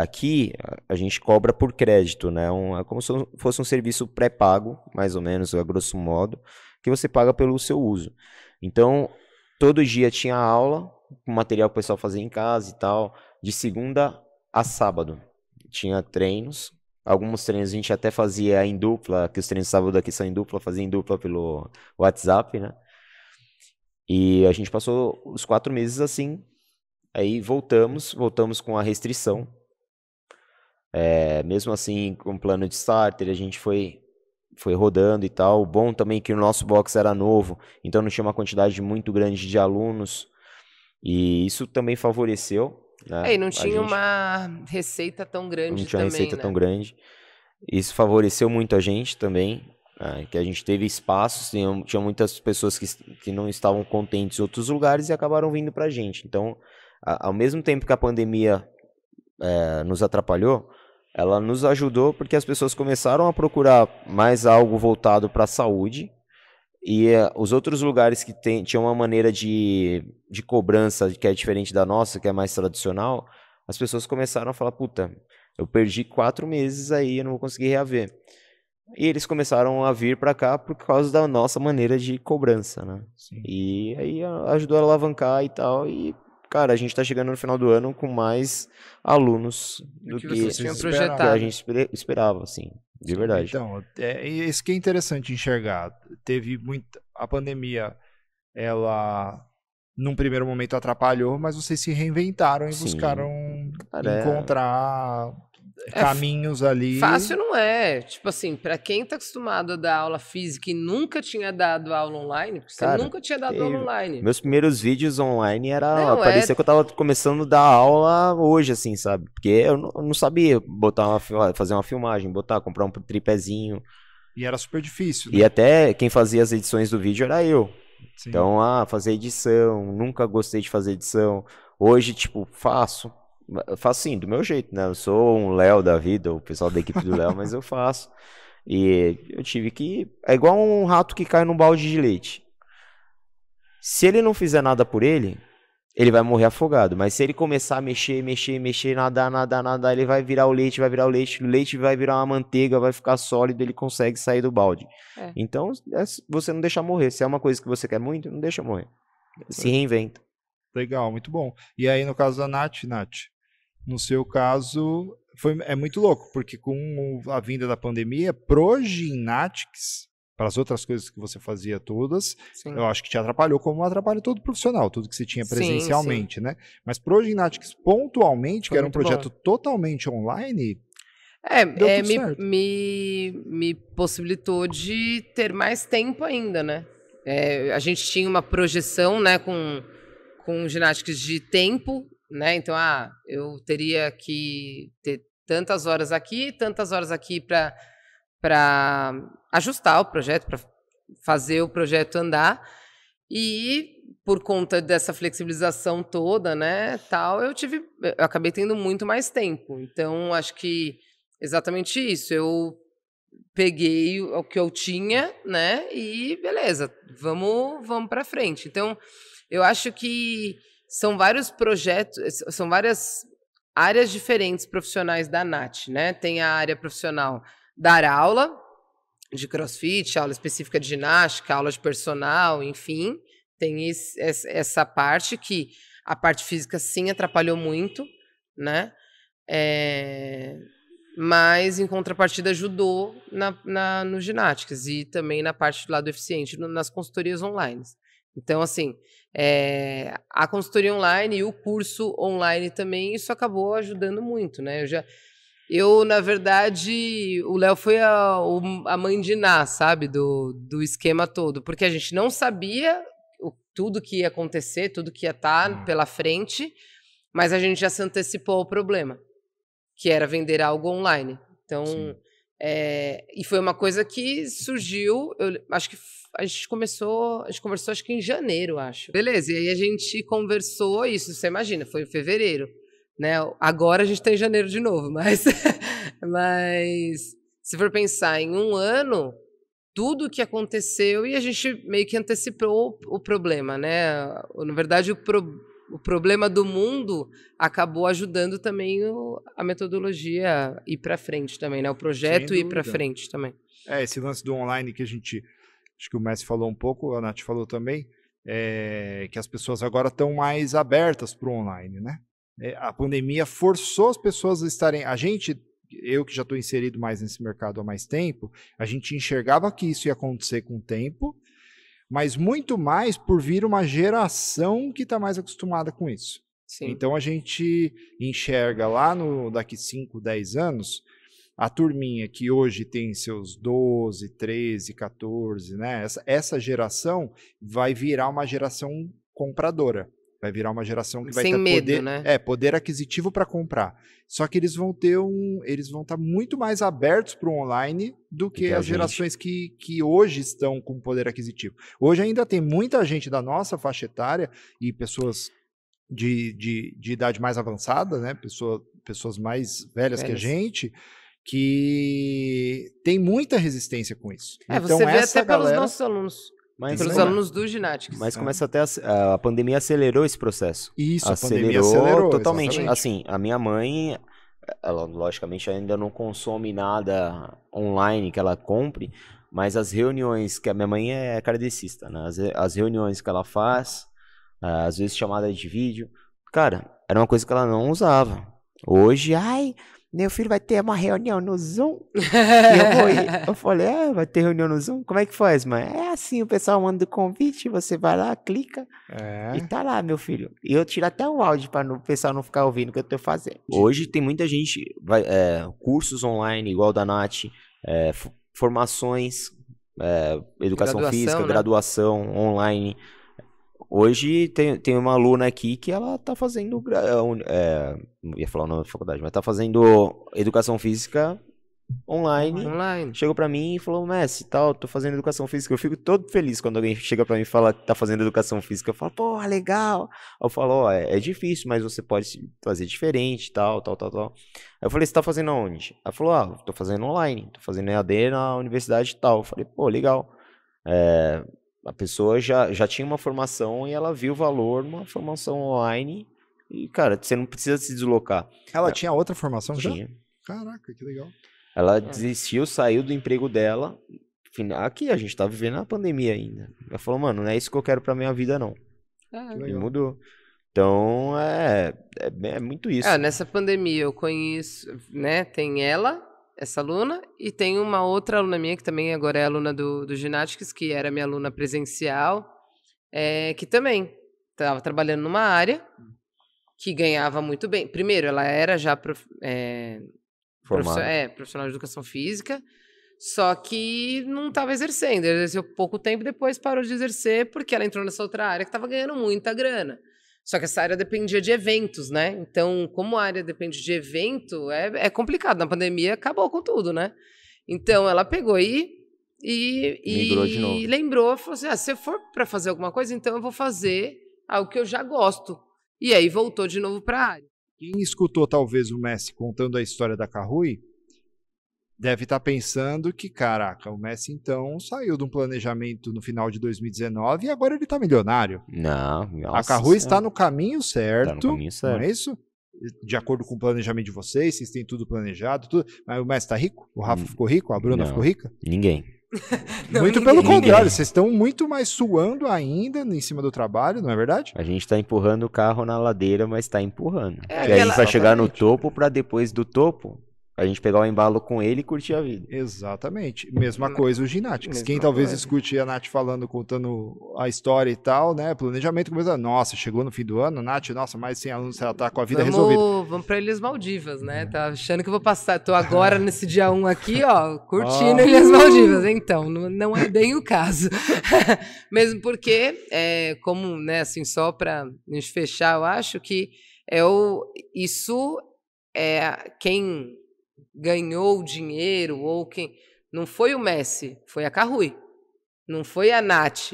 aqui, a gente cobra por crédito, né? É como se fosse um serviço pré-pago, mais ou menos, a grosso modo, que você paga pelo seu uso. Então, todo dia tinha aula, com material que o pessoal fazia em casa e tal, de segunda a sábado. Tinha treinos. Alguns treinos a gente até fazia em dupla, que os treinos de sábado aqui são em dupla, fazia em dupla pelo WhatsApp, né? E a gente passou os 4 meses assim. Aí voltamos com a restrição. Mesmo assim, com o plano de starter, a gente foi rodando e tal. O bom também é que o nosso box era novo, então não tinha uma quantidade muito grande de alunos. E isso também favoreceu. Né? E não tinha uma receita tão grande. Não tinha receita tão grande. Isso favoreceu muito a gente também, que a gente teve espaços, tinha muitas pessoas que não estavam contentes em outros lugares e acabaram vindo pra gente. Então, ao mesmo tempo que a pandemia nos atrapalhou, ela nos ajudou porque as pessoas começaram a procurar mais algo voltado para a saúde. E os outros lugares que tinham uma maneira de cobrança que é diferente da nossa, que é mais tradicional, as pessoas começaram a falar, puta, eu perdi 4 meses aí, eu não vou conseguir reaver. E eles começaram a vir para cá por causa da nossa maneira de cobrança, né? Sim. E aí ajudou a alavancar e tal, e cara, a gente tá chegando no final do ano com mais alunos do que vocês tinham projetado. Que a gente esperava, assim. De verdade. Então, isso que é interessante enxergar. A pandemia, ela num primeiro momento atrapalhou, mas vocês se reinventaram e buscaram encontrar caminhos ali. Fácil não é. Tipo assim, pra quem tá acostumado a dar aula física e nunca tinha dado aula online, porque você nunca tinha dado aula online. Meus primeiros vídeos online parecia que eu tava começando a dar aula hoje, assim, sabe? Porque eu não sabia fazer uma filmagem, comprar um tripézinho. E era super difícil, né? E até quem fazia as edições do vídeo era eu. Sim. Então, fazer edição, nunca gostei de fazer edição. Hoje, tipo, faço sim, do meu jeito, né? Eu sou um Léo da vida, o pessoal da equipe do Léo, mas eu faço. E eu tive que... É igual um rato que cai num balde de leite. Se ele não fizer nada por ele vai morrer afogado. Mas se ele começar a mexer, nadar, ele vai virar o leite, o leite vai virar uma manteiga, vai ficar sólido, ele consegue sair do balde. Então, você não deixa morrer. Se é uma coisa que você quer muito, não deixa morrer. Se reinventa. Legal, muito bom. E aí, no caso da Nath, no seu caso, é muito louco, porque com a vinda da pandemia, pro Ginatics, para as outras coisas que você fazia todas, sim, eu acho que te atrapalhou como atrapalha todo profissional, tudo que você tinha presencialmente, sim, né? Mas pro Ginatics, pontualmente, que era um projeto totalmente online, me possibilitou de ter mais tempo ainda, né? A gente tinha uma projeção, né, com Ginatics de tempo, né? Então, eu teria que ter tantas horas aqui para ajustar o projeto, para fazer o projeto andar. E por conta dessa flexibilização toda, né, eu acabei tendo muito mais tempo. Então, acho que exatamente isso. Eu peguei o que eu tinha, né, e beleza, vamos para frente. Então, eu acho que são vários projetos, são várias áreas diferentes profissionais da Nath, né? Tem a área profissional dar aula de crossfit, aula específica de ginástica, aula de personal, enfim. Tem essa parte que a parte física sim atrapalhou muito, né? mas em contrapartida ajudou no Ginásticas e também na parte do lado eficiente, nas consultorias online. Então, assim, a consultoria online e o curso online também, isso acabou ajudando muito, né? Na verdade, o Léo foi a mãe de Ná, sabe, do esquema todo, porque a gente não sabia tudo que ia acontecer, tudo que ia estar pela frente, mas a gente já se antecipou ao problema, que era vender algo online. Então, e foi uma coisa que surgiu, eu acho que a gente conversou acho que em janeiro, acho. Beleza, e aí a gente conversou isso, você imagina, foi em fevereiro, né? Agora a gente tá em janeiro de novo, mas se for pensar em um ano, tudo que aconteceu e a gente meio que antecipou o problema, né? Na verdade, o problema do mundo acabou ajudando também a metodologia ir para frente também, né? O projeto ir para frente também. Esse lance do online que acho que o Messi falou um pouco, a Nath falou também, que as pessoas agora estão mais abertas para o online, né? A pandemia forçou as pessoas a estarem... Eu que já estou inserido mais nesse mercado há mais tempo, a gente enxergava que isso ia acontecer com o tempo, mas muito mais por vir uma geração que está mais acostumada com isso. Sim. Então a gente enxerga lá daqui 5, 10 anos, a turminha que hoje tem seus 12, 13, 14, né? Essa geração vai virar uma geração compradora. Vai virar uma geração que vai ter medo, né? Poder aquisitivo para comprar. Só que eles vão estar muito mais abertos para o online do que as gerações que hoje estão com poder aquisitivo. Hoje ainda tem muita gente da nossa faixa etária e pessoas de idade mais avançada, né? Pessoas mais velhas que a gente, que tem muita resistência com isso. Então, você vê até pelos nossos alunos. Pelos alunos do Ginásticas. Mas começa até a pandemia acelerou esse processo. Isso, a pandemia acelerou totalmente. Exatamente. Assim, a minha mãe, ela logicamente ainda não consome nada online que ela compre, mas as reuniões, que a minha mãe é kardecista, né? As reuniões que ela faz, às vezes chamada de vídeo, cara, era uma coisa que ela não usava. Hoje, meu filho vai ter uma reunião no Zoom. E eu falei, vai ter reunião no Zoom? Como é que faz, mãe? É assim, o pessoal manda o convite, você vai lá, clica e tá lá, meu filho. E eu tiro até o áudio para o pessoal não ficar ouvindo o que eu tô fazendo. Hoje tem muita gente, cursos online, igual da Nath, formações, educação física, né? graduação online. Hoje tem uma aluna aqui que ela tá fazendo, não ia falar o nome da faculdade, mas tá fazendo educação física online. Chegou pra mim e falou, Messi, tô fazendo educação física. Eu fico todo feliz quando alguém chega pra mim e fala que tá fazendo educação física. Eu falo, pô, legal. Eu falo, é difícil, mas você pode fazer diferente, tal. Aí eu falei, você tá fazendo aonde? Ela falou, tô fazendo online, tô fazendo EAD na universidade e tal. Eu falei, pô, legal. A pessoa já tinha uma formação e ela viu o valor numa formação online. E, cara, você não precisa se deslocar. Ela tinha outra formação já? Tinha. Caraca, que legal. Ela desistiu, saiu do emprego dela. Aqui, a gente tá vivendo a pandemia ainda. Ela falou, mano, não é isso que eu quero pra minha vida, não. E mudou. Então, é muito isso. Nessa pandemia eu conheço, né, tem ela... essa aluna, e tem uma outra aluna minha, que também agora é aluna do Ginásticas, que era minha aluna presencial, que também estava trabalhando numa área que ganhava muito bem. Primeiro, ela era já profissional de educação física, só que não estava exercendo. Ela exerceu pouco tempo, depois parou de exercer, porque ela entrou nessa outra área que estava ganhando muita grana. Só que essa área dependia de eventos, né? Então, como a área depende de evento, é complicado. Na pandemia, acabou com tudo, né? Então, ela pegou migrou de novo. E lembrou, falou assim, se eu for para fazer alguma coisa, então eu vou fazer algo que eu já gosto. E aí, voltou de novo para a área. Quem escutou, talvez, o Messi contando a história da Kahoot, deve estar pensando que, caraca, o Messi, então, saiu de um planejamento no final de 2019 e agora ele está milionário. Não, nossa, a Kahoot está no caminho certo, tá no caminho certo, não é isso? De acordo com o planejamento de vocês têm tudo planejado, tudo. Mas o Messi está rico? O Rafa ficou rico? A Bruna ficou rica? Ninguém. Muito pelo contrário, vocês estão muito mais suando ainda em cima do trabalho, não é verdade? A gente está empurrando o carro na ladeira, mas está empurrando. É, e a gente vai chegar no topo para depois do topo A gente pegar o embalo com ele e curtir a vida. Exatamente. Mesma coisa o Ginatics. Mesma Quem talvez coisa. escute a Nath falando, contando a história e tal, né? Planejamento começa, nossa, chegou no fim do ano, Nath, nossa, mais 100 alunos, ela tá com a vida resolvida. Vamos pra Ilhas Maldivas, né? Tá achando que eu vou passar. Tô agora nesse dia 1 aqui, ó, curtindo Ilhas Maldivas. Então, não é bem o caso. Mesmo porque, como, né, assim, só pra gente fechar, eu acho que isso é quem ganhou o dinheiro ou quem... Não foi o Messi, foi a Kahui. Não foi a Nath,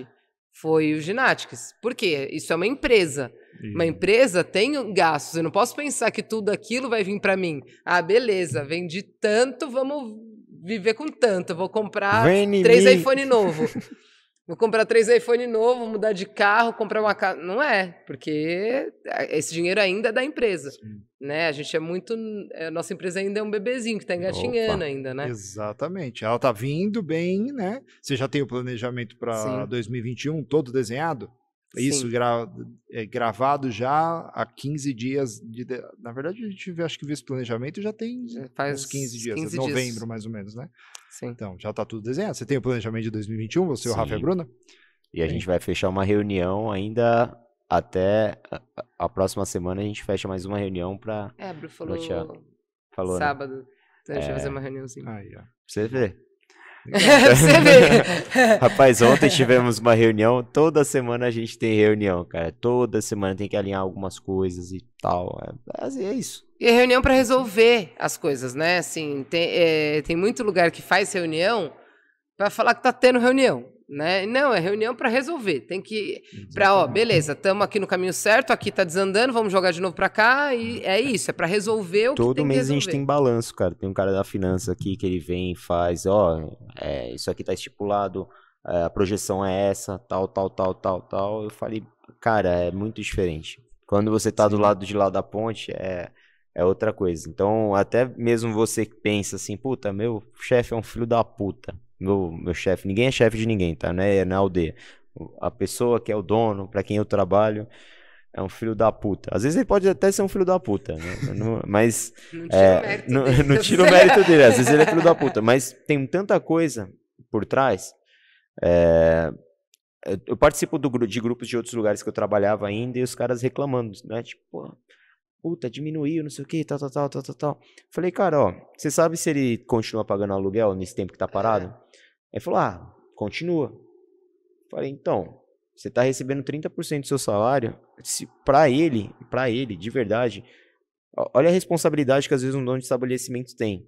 foi o Ginatics. Por quê? Isso é uma empresa. Uma empresa tem gastos. Eu não posso pensar que tudo aquilo vai vir para mim. Ah, beleza, vendi tanto, vamos viver com tanto. Eu vou comprar 3 iPhone novo. Vou comprar 3 iPhone novo, mudar de carro, comprar uma casa. Não é, porque esse dinheiro ainda é da empresa. Né? A gente a nossa empresa ainda é um bebezinho que está engatinhando ainda, né? Exatamente. Ela tá vindo bem, né? Você já tem o planejamento para 2021 todo desenhado? Isso gravado já há 15 dias. Na verdade, a gente acho que viu esse planejamento já tem uns 15 dias. Novembro, mais ou menos, né? Sim. Então, já tá tudo desenhado. Você tem o planejamento de 2021, você, o Rafa e a Bruna? E a gente vai fechar uma reunião ainda até a próxima semana. A gente fecha mais uma reunião pra... A Bru falou sábado. Né? Então a gente vai fazer uma reuniãozinha. Aí, ó. Você vê. Você vê. Rapaz, ontem tivemos uma reunião. Toda semana a gente tem reunião, cara. Toda semana tem que alinhar algumas coisas e tal. É isso. E é reunião para resolver as coisas, né? Assim, tem muito lugar que faz reunião para falar que tá tendo reunião, né? Não, é reunião para resolver. Tem que beleza, estamos aqui no caminho certo, aqui tá desandando, vamos jogar de novo para cá e é isso, é para resolver o que tem que resolver. Todo mês a gente tem balanço, cara. Tem um cara da finança aqui que ele vem e faz, isso aqui tá estipulado, a projeção é essa, tal. Eu falei, cara, é muito diferente. Quando você tá do lado de lá da ponte, é outra coisa. Então, até mesmo você que pensa assim, puta, meu chefe é um filho da puta. Meu chefe, ninguém é chefe de ninguém, tá? Não é na aldeia. A pessoa que é o dono, pra quem eu trabalho, é um filho da puta. Às vezes ele pode até ser um filho da puta, né? Mas não tira o mérito dele. Às vezes ele é filho da puta. Mas tem tanta coisa por trás. Eu participo de grupos de outros lugares que eu trabalhava ainda e os caras reclamando, né? Tipo, puta, diminuiu, não sei o que, tal. Falei, cara, ó, você sabe se ele continua pagando aluguel nesse tempo que tá parado? Ele falou, continua. Falei, então, você tá recebendo 30% do seu salário, pra ele, de verdade, olha a responsabilidade que às vezes um dono de estabelecimento tem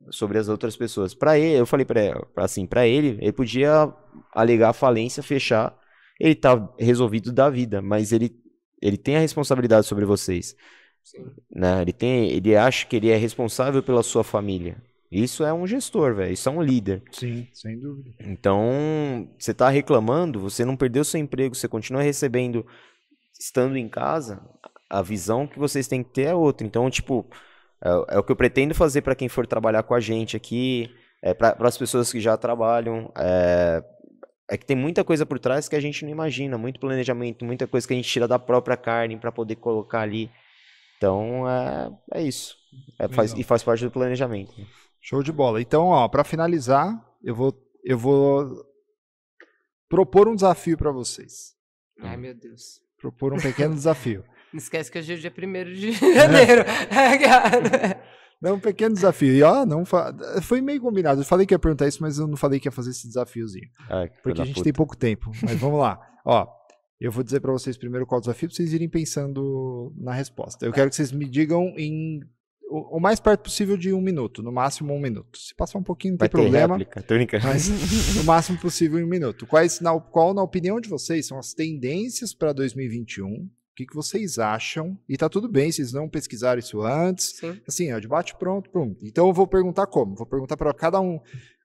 sobre as outras pessoas. Pra ele, eu falei pra ele podia alegar falência, fechar, ele tá resolvido da vida, mas ele tem a responsabilidade sobre vocês. Sim. Né? Ele acha que ele é responsável pela sua família. Isso é um gestor, velho. Isso é um líder. Sim, sem dúvida. Então, você tá reclamando, você não perdeu seu emprego, você continua recebendo, estando em casa, a visão que vocês têm que ter é outra. Então, tipo, é o que eu pretendo fazer para quem for trabalhar com a gente aqui, para as pessoas que já trabalham, é que tem muita coisa por trás que a gente não imagina, muito planejamento, muita coisa que a gente tira da própria carne para poder colocar ali. Então, é isso. Faz parte do planejamento. Show de bola. Então, ó, para finalizar, eu vou propor um desafio para vocês. Ai, meu Deus. Propor um pequeno desafio. Não esquece que hoje é o dia 1º de janeiro. Não, um pequeno desafio. E ó, foi meio combinado. Eu falei que ia perguntar isso, mas eu não falei que ia fazer esse desafiozinho. Porque a gente tem pouco tempo. Mas vamos lá. Ó, eu vou dizer para vocês primeiro qual o desafio, para vocês irem pensando na resposta. Eu quero que vocês me digam o mais perto possível de 1 minuto. No máximo 1 minuto. Se passar um pouquinho, não tem problema. Réplica, tô brincando. Mas no máximo possível em 1 minuto. Qual, na opinião de vocês, são as tendências para 2021? O que vocês acham? E tá tudo bem, vocês não pesquisaram isso antes. Sim. Assim, ó, debate pronto. Então eu vou perguntar como? Vou perguntar para cada um,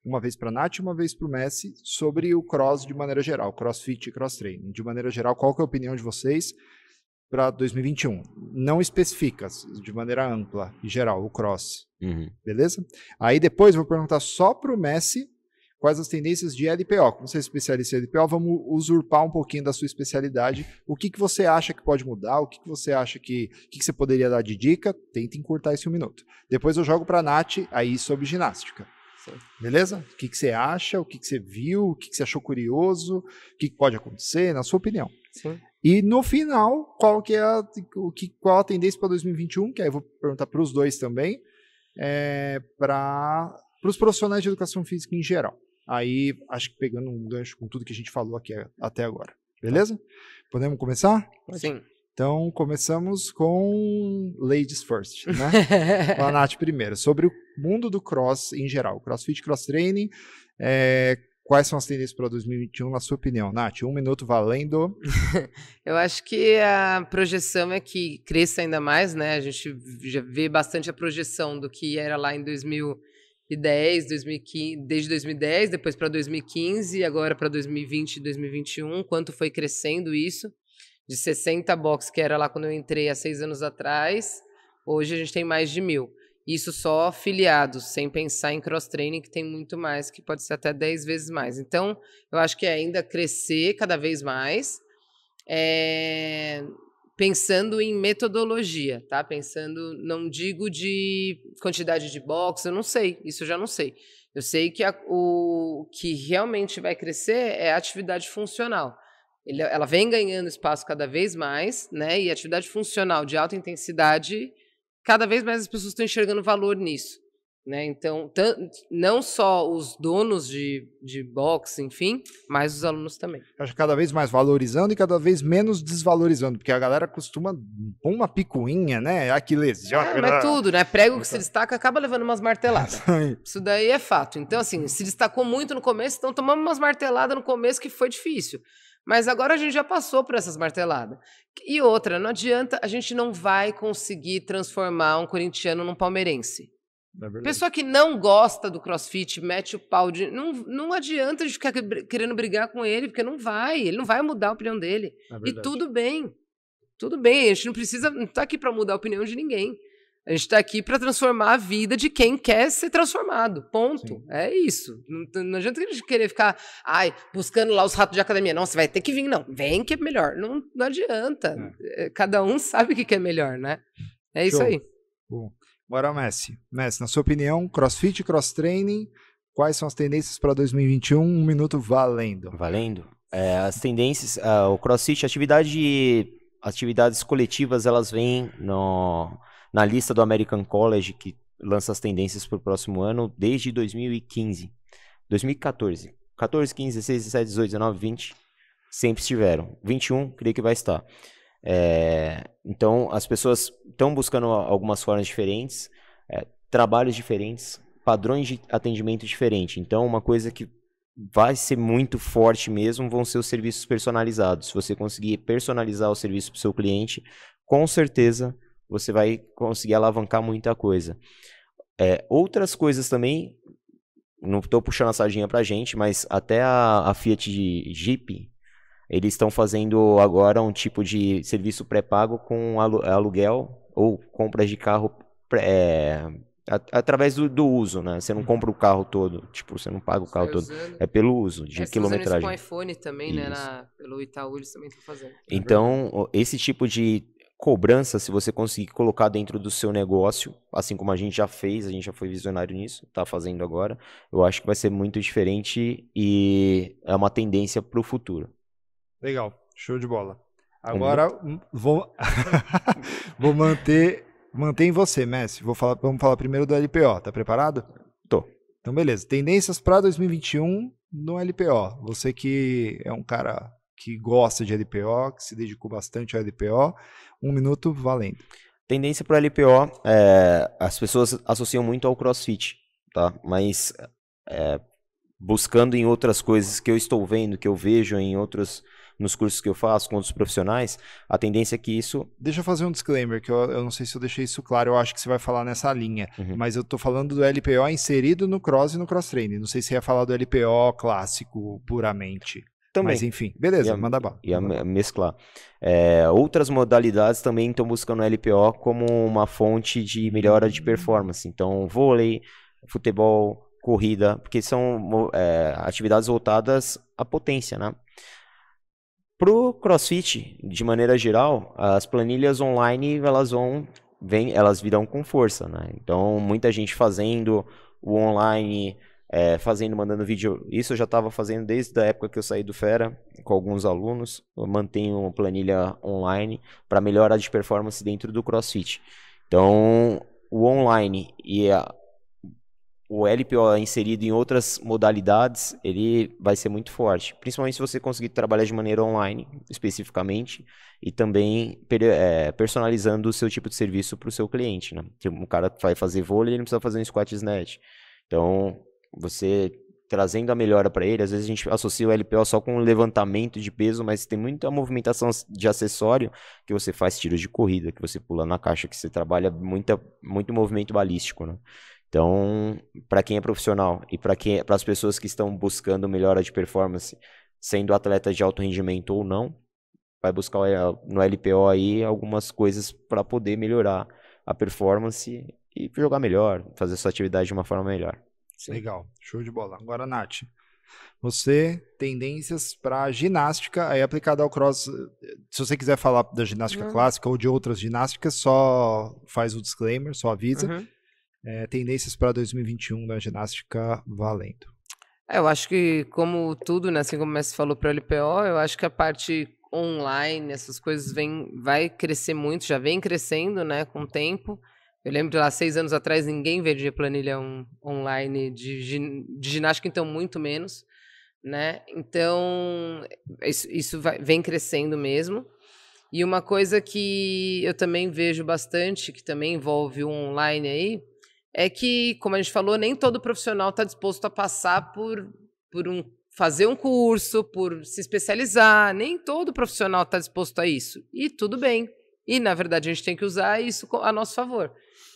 uma vez para a Nath e uma vez para o Messi, sobre o cross de maneira geral, crossfit e cross-training. De maneira geral, qual que é a opinião de vocês para 2021? Não especifica, de maneira ampla e geral, o cross. Uhum. Beleza? Aí depois eu vou perguntar só para o Messi quais as tendências de LPO. Como você é especialista em LPO, vamos usurpar um pouquinho da sua especialidade. O que você acha que pode mudar? O que você acha que você poderia dar de dica? Tenta encurtar esse 1 minuto. Depois eu jogo para a Nath aí sobre ginástica. Sim. Beleza? O que você acha? O que você viu? O que você achou curioso? O que pode acontecer, na sua opinião? Sim. E no final, qual a tendência para 2021? Que aí eu vou perguntar para os dois também. Para os profissionais de educação física em geral. Aí, acho que pegando um gancho com tudo que a gente falou aqui até agora. Beleza? Podemos começar? Sim. Então, começamos com Ladies First, né? Com a Nath primeiro. Sobre o mundo do cross em geral. CrossFit, cross training. Quais são as tendências para 2021, na sua opinião? Nath, 1 minuto valendo. Eu acho que a projeção é que cresça ainda mais, né? A gente já vê bastante a projeção do que era lá em 2010, 2015, desde 2010, depois para 2015, agora para 2020 e 2021, quanto foi crescendo isso. De 60 boxes, que era lá quando eu entrei há 6 anos atrás, hoje a gente tem mais de 1.000. Isso só afiliados, sem pensar em cross-training, que tem muito mais, que pode ser até 10 vezes mais. Então, eu acho que é ainda crescer cada vez mais, pensando em metodologia, tá? Pensando, não digo de quantidade de box, eu não sei, isso eu já não sei. Eu sei que o que realmente vai crescer é a atividade funcional. Ela vem ganhando espaço cada vez mais, né? E a atividade funcional de alta intensidade, cada vez mais as pessoas estão enxergando valor nisso, né? Então, não só os donos de boxe, enfim, mas os alunos também. Acho que cada vez mais valorizando e cada vez menos desvalorizando, porque a galera costuma pôr uma picuinha, né? Que lesiona. Mas tudo, né? Prego que se destaca acaba levando umas marteladas. Isso daí é fato. Então, assim, se destacou muito no começo, então tomamos umas marteladas no começo que foi difícil. Mas agora a gente já passou por essas marteladas. E outra, não adianta, a gente não vai conseguir transformar um corintiano num palmeirense. Pessoa que não gosta do CrossFit, mete o pau de... Não adianta a gente ficar querendo brigar com ele, porque ele não vai mudar a opinião dele. E tudo bem, a gente não tá aqui para mudar a opinião de ninguém. A gente está aqui para transformar a vida de quem quer ser transformado. Ponto. Sim. É isso. Não adianta a gente querer ficar buscando lá os ratos de academia. Não, você vai ter que vir. Não, vem que é melhor. Não adianta. Cada um sabe o que é melhor, né? É isso aí. Bom. Bora, Messi. Messi, na sua opinião, CrossFit, cross-training, quais são as tendências para 2021? 1 minuto valendo. Valendo. As tendências, o CrossFit, atividades coletivas, elas vêm na lista do American College, que lança as tendências para o próximo ano, desde 2014. 14, 15, 16, 17, 18, 19, 20, sempre estiveram. 21, creio que vai estar. Então, as pessoas estão buscando algumas formas diferentes, trabalhos diferentes, padrões de atendimento diferentes. Então, uma coisa que vai ser muito forte mesmo vão ser os serviços personalizados. Se você conseguir personalizar o serviço para o seu cliente, com certeza você vai conseguir alavancar muita coisa. Outras coisas também, não estou puxando a sardinha para a gente, mas até a Fiat Jeep, eles estão fazendo agora um tipo de serviço pré-pago com aluguel ou compras de carro através do uso, né? Você não compra o carro todo, tipo, você não paga o carro todo. É pelo uso, de quilometragem. Com o iPhone também, isso. Né? Pelo Itaú eles também estão fazendo. Então, esse tipo de cobrança, se você conseguir colocar dentro do seu negócio, assim como a gente já fez, a gente já foi visionário nisso, está fazendo agora, eu acho que vai ser muito diferente e é uma tendência para o futuro. Legal, show de bola. Agora vou manter em você, Messi. Vamos falar primeiro do LPO, tá preparado? Tô. Então beleza, tendências para 2021 no LPO. Você que é um cara que gosta de LPO, que se dedicou bastante ao LPO, 1 minuto valendo. Tendência para o LPO, as pessoas associam muito ao CrossFit, tá? Mas buscando em outras coisas que eu estou vendo, que eu vejo nos cursos que eu faço com outros profissionais, a tendência é que isso... Deixa eu fazer um disclaimer, que eu não sei se eu deixei isso claro, eu acho que você vai falar nessa linha, mas eu tô falando do LPO inserido no cross e no cross-training, não sei se ia falar do LPO clássico puramente. Também. Mas enfim, beleza, manda bala. Ia mesclar. Outras modalidades também estão buscando o LPO como uma fonte de melhora de performance. Então, vôlei, futebol, corrida, porque são atividades voltadas à potência, né? Pro CrossFit, de maneira geral, as planilhas online, elas virão com força, né? Então, muita gente fazendo o online, mandando vídeo. Isso eu já estava fazendo desde a época que eu saí do Fera, com alguns alunos. Eu mantenho planilha online para melhorar de performance dentro do CrossFit. Então, o online e o LPO inserido em outras modalidades, ele vai ser muito forte. Principalmente se você conseguir trabalhar de maneira online, especificamente, e também personalizando o seu tipo de serviço para o seu cliente, né? Porque um cara que vai fazer vôlei, ele não precisa fazer um squat snatch. Então, você trazendo a melhora para ele, às vezes a gente associa o LPO só com levantamento de peso, mas tem muita movimentação de acessório que você faz tiros de corrida, que você pula na caixa, que você trabalha muito movimento balístico, né? Então, para quem é profissional e para as pessoas que estão buscando melhora de performance, sendo atleta de alto rendimento ou não, vai buscar no LPO aí algumas coisas para poder melhorar a performance e jogar melhor, fazer sua atividade de uma forma melhor. Sim. Legal, show de bola. Agora, Nath, você, tendências para ginástica aí aplicada ao cross. Se você quiser falar da ginástica clássica ou de outras ginásticas, só faz o disclaimer, só avisa. Tendências para 2021 da ginástica valendo. Eu acho que, como tudo, né, assim como o Messi falou para o LPO, eu acho que a parte online, essas coisas vai crescer muito, já vem crescendo, né, com o tempo. Eu lembro de lá 6 anos atrás, ninguém vendia planilha online de ginástica, então muito menos, né? Então, isso vem crescendo mesmo. E uma coisa que eu também vejo bastante, que também envolve o online aí, é que, como a gente falou, nem todo profissional está disposto a passar fazer um curso, por se especializar. Nem todo profissional está disposto a isso. E tudo bem. E, na verdade, a gente tem que usar isso a nosso favor.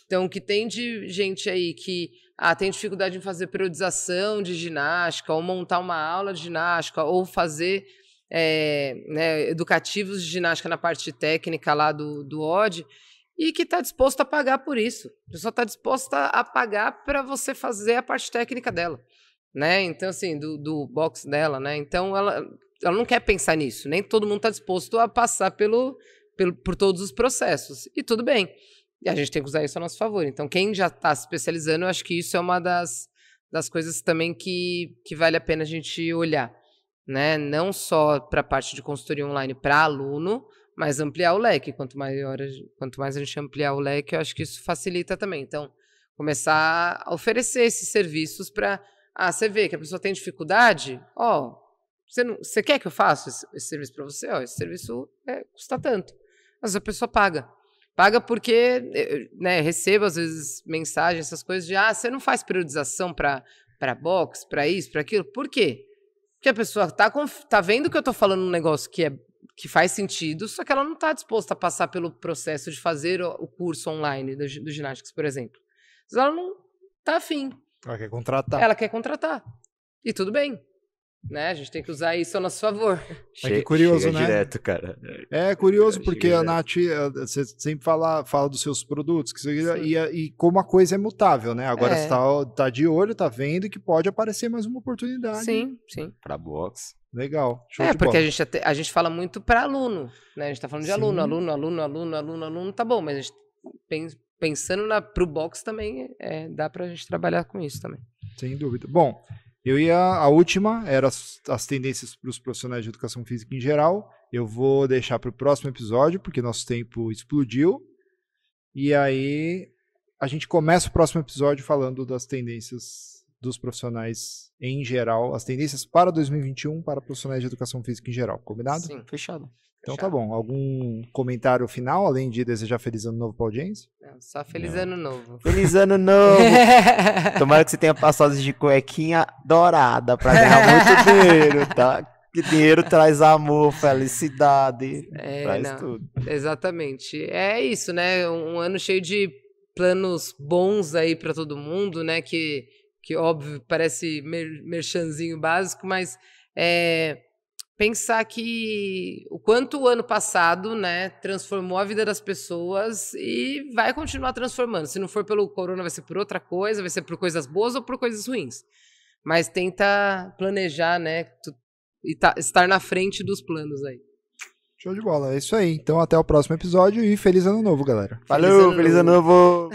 Então, o que tem de gente aí que tem dificuldade em fazer periodização de ginástica, ou montar uma aula de ginástica, ou fazer educativos de ginástica na parte técnica lá do OD, e que está disposto a pagar por isso. A pessoa está disposta a pagar para você fazer a parte técnica dela, né? Então, assim, do box dela, né? Então, ela não quer pensar nisso. Nem todo mundo está disposto a passar por todos os processos. E tudo bem. E a gente tem que usar isso a nosso favor. Então, quem já está se especializando, eu acho que isso é uma das coisas também que vale a pena a gente olhar, né? Não só para a parte de consultoria online para aluno, mas ampliar o leque. Quanto mais a gente ampliar o leque, eu acho que isso facilita também. Então, começar a oferecer esses serviços para... você vê que a pessoa tem dificuldade? Você quer que eu faça esse serviço para você? Esse serviço custa tanto. Mas a pessoa paga. Paga porque, né, recebo às vezes mensagens, essas coisas de você não faz periodização para box, para isso, para aquilo. Por quê? Porque a pessoa tá vendo que eu tô falando um negócio que faz sentido, só que ela não tá disposta a passar pelo processo de fazer o curso online do Ginásticas, por exemplo. Mas ela não tá afim. Ela quer contratar. Ela quer contratar. E tudo bem. Né? A gente tem que usar isso a nosso favor. Que curioso, né? Direto, cara. É curioso porque a Nath, você sempre fala dos seus produtos, e como a coisa é mutável, né? Agora você tá de olho, tá vendo que pode aparecer mais uma oportunidade. Sim. Pra box. Legal. Show de porque bola. a gente fala muito para aluno, né? A gente tá falando de aluno, tá bom, mas a gente pensando pro box também, dá pra gente trabalhar com isso também. Sem dúvida. Bom, a última era as tendências para os profissionais de educação física em geral. Eu vou deixar para o próximo episódio, porque nosso tempo explodiu. E aí a gente começa o próximo episódio falando das tendências dos profissionais em geral, as tendências para 2021 para profissionais de educação física em geral. Combinado? Sim, fechado. Então tá bom. Algum comentário final, além de desejar feliz ano novo para a audiência? Não, só feliz ano novo. Feliz ano novo! Tomara que você tenha passado de cuequinha dourada para ganhar muito dinheiro, tá? Que dinheiro traz amor, felicidade, traz tudo. Exatamente. É isso, né? Um ano cheio de planos bons aí para todo mundo, né? Que óbvio, parece merchanzinho básico, mas pensar que o quanto o ano passado, né, transformou a vida das pessoas e vai continuar transformando. Se não for pelo corona, vai ser por outra coisa, vai ser por coisas boas ou por coisas ruins. Mas tenta planejar, né, e estar na frente dos planos aí. Show de bola, é isso aí. Então até o próximo episódio e feliz ano novo, galera. Falou, feliz ano novo!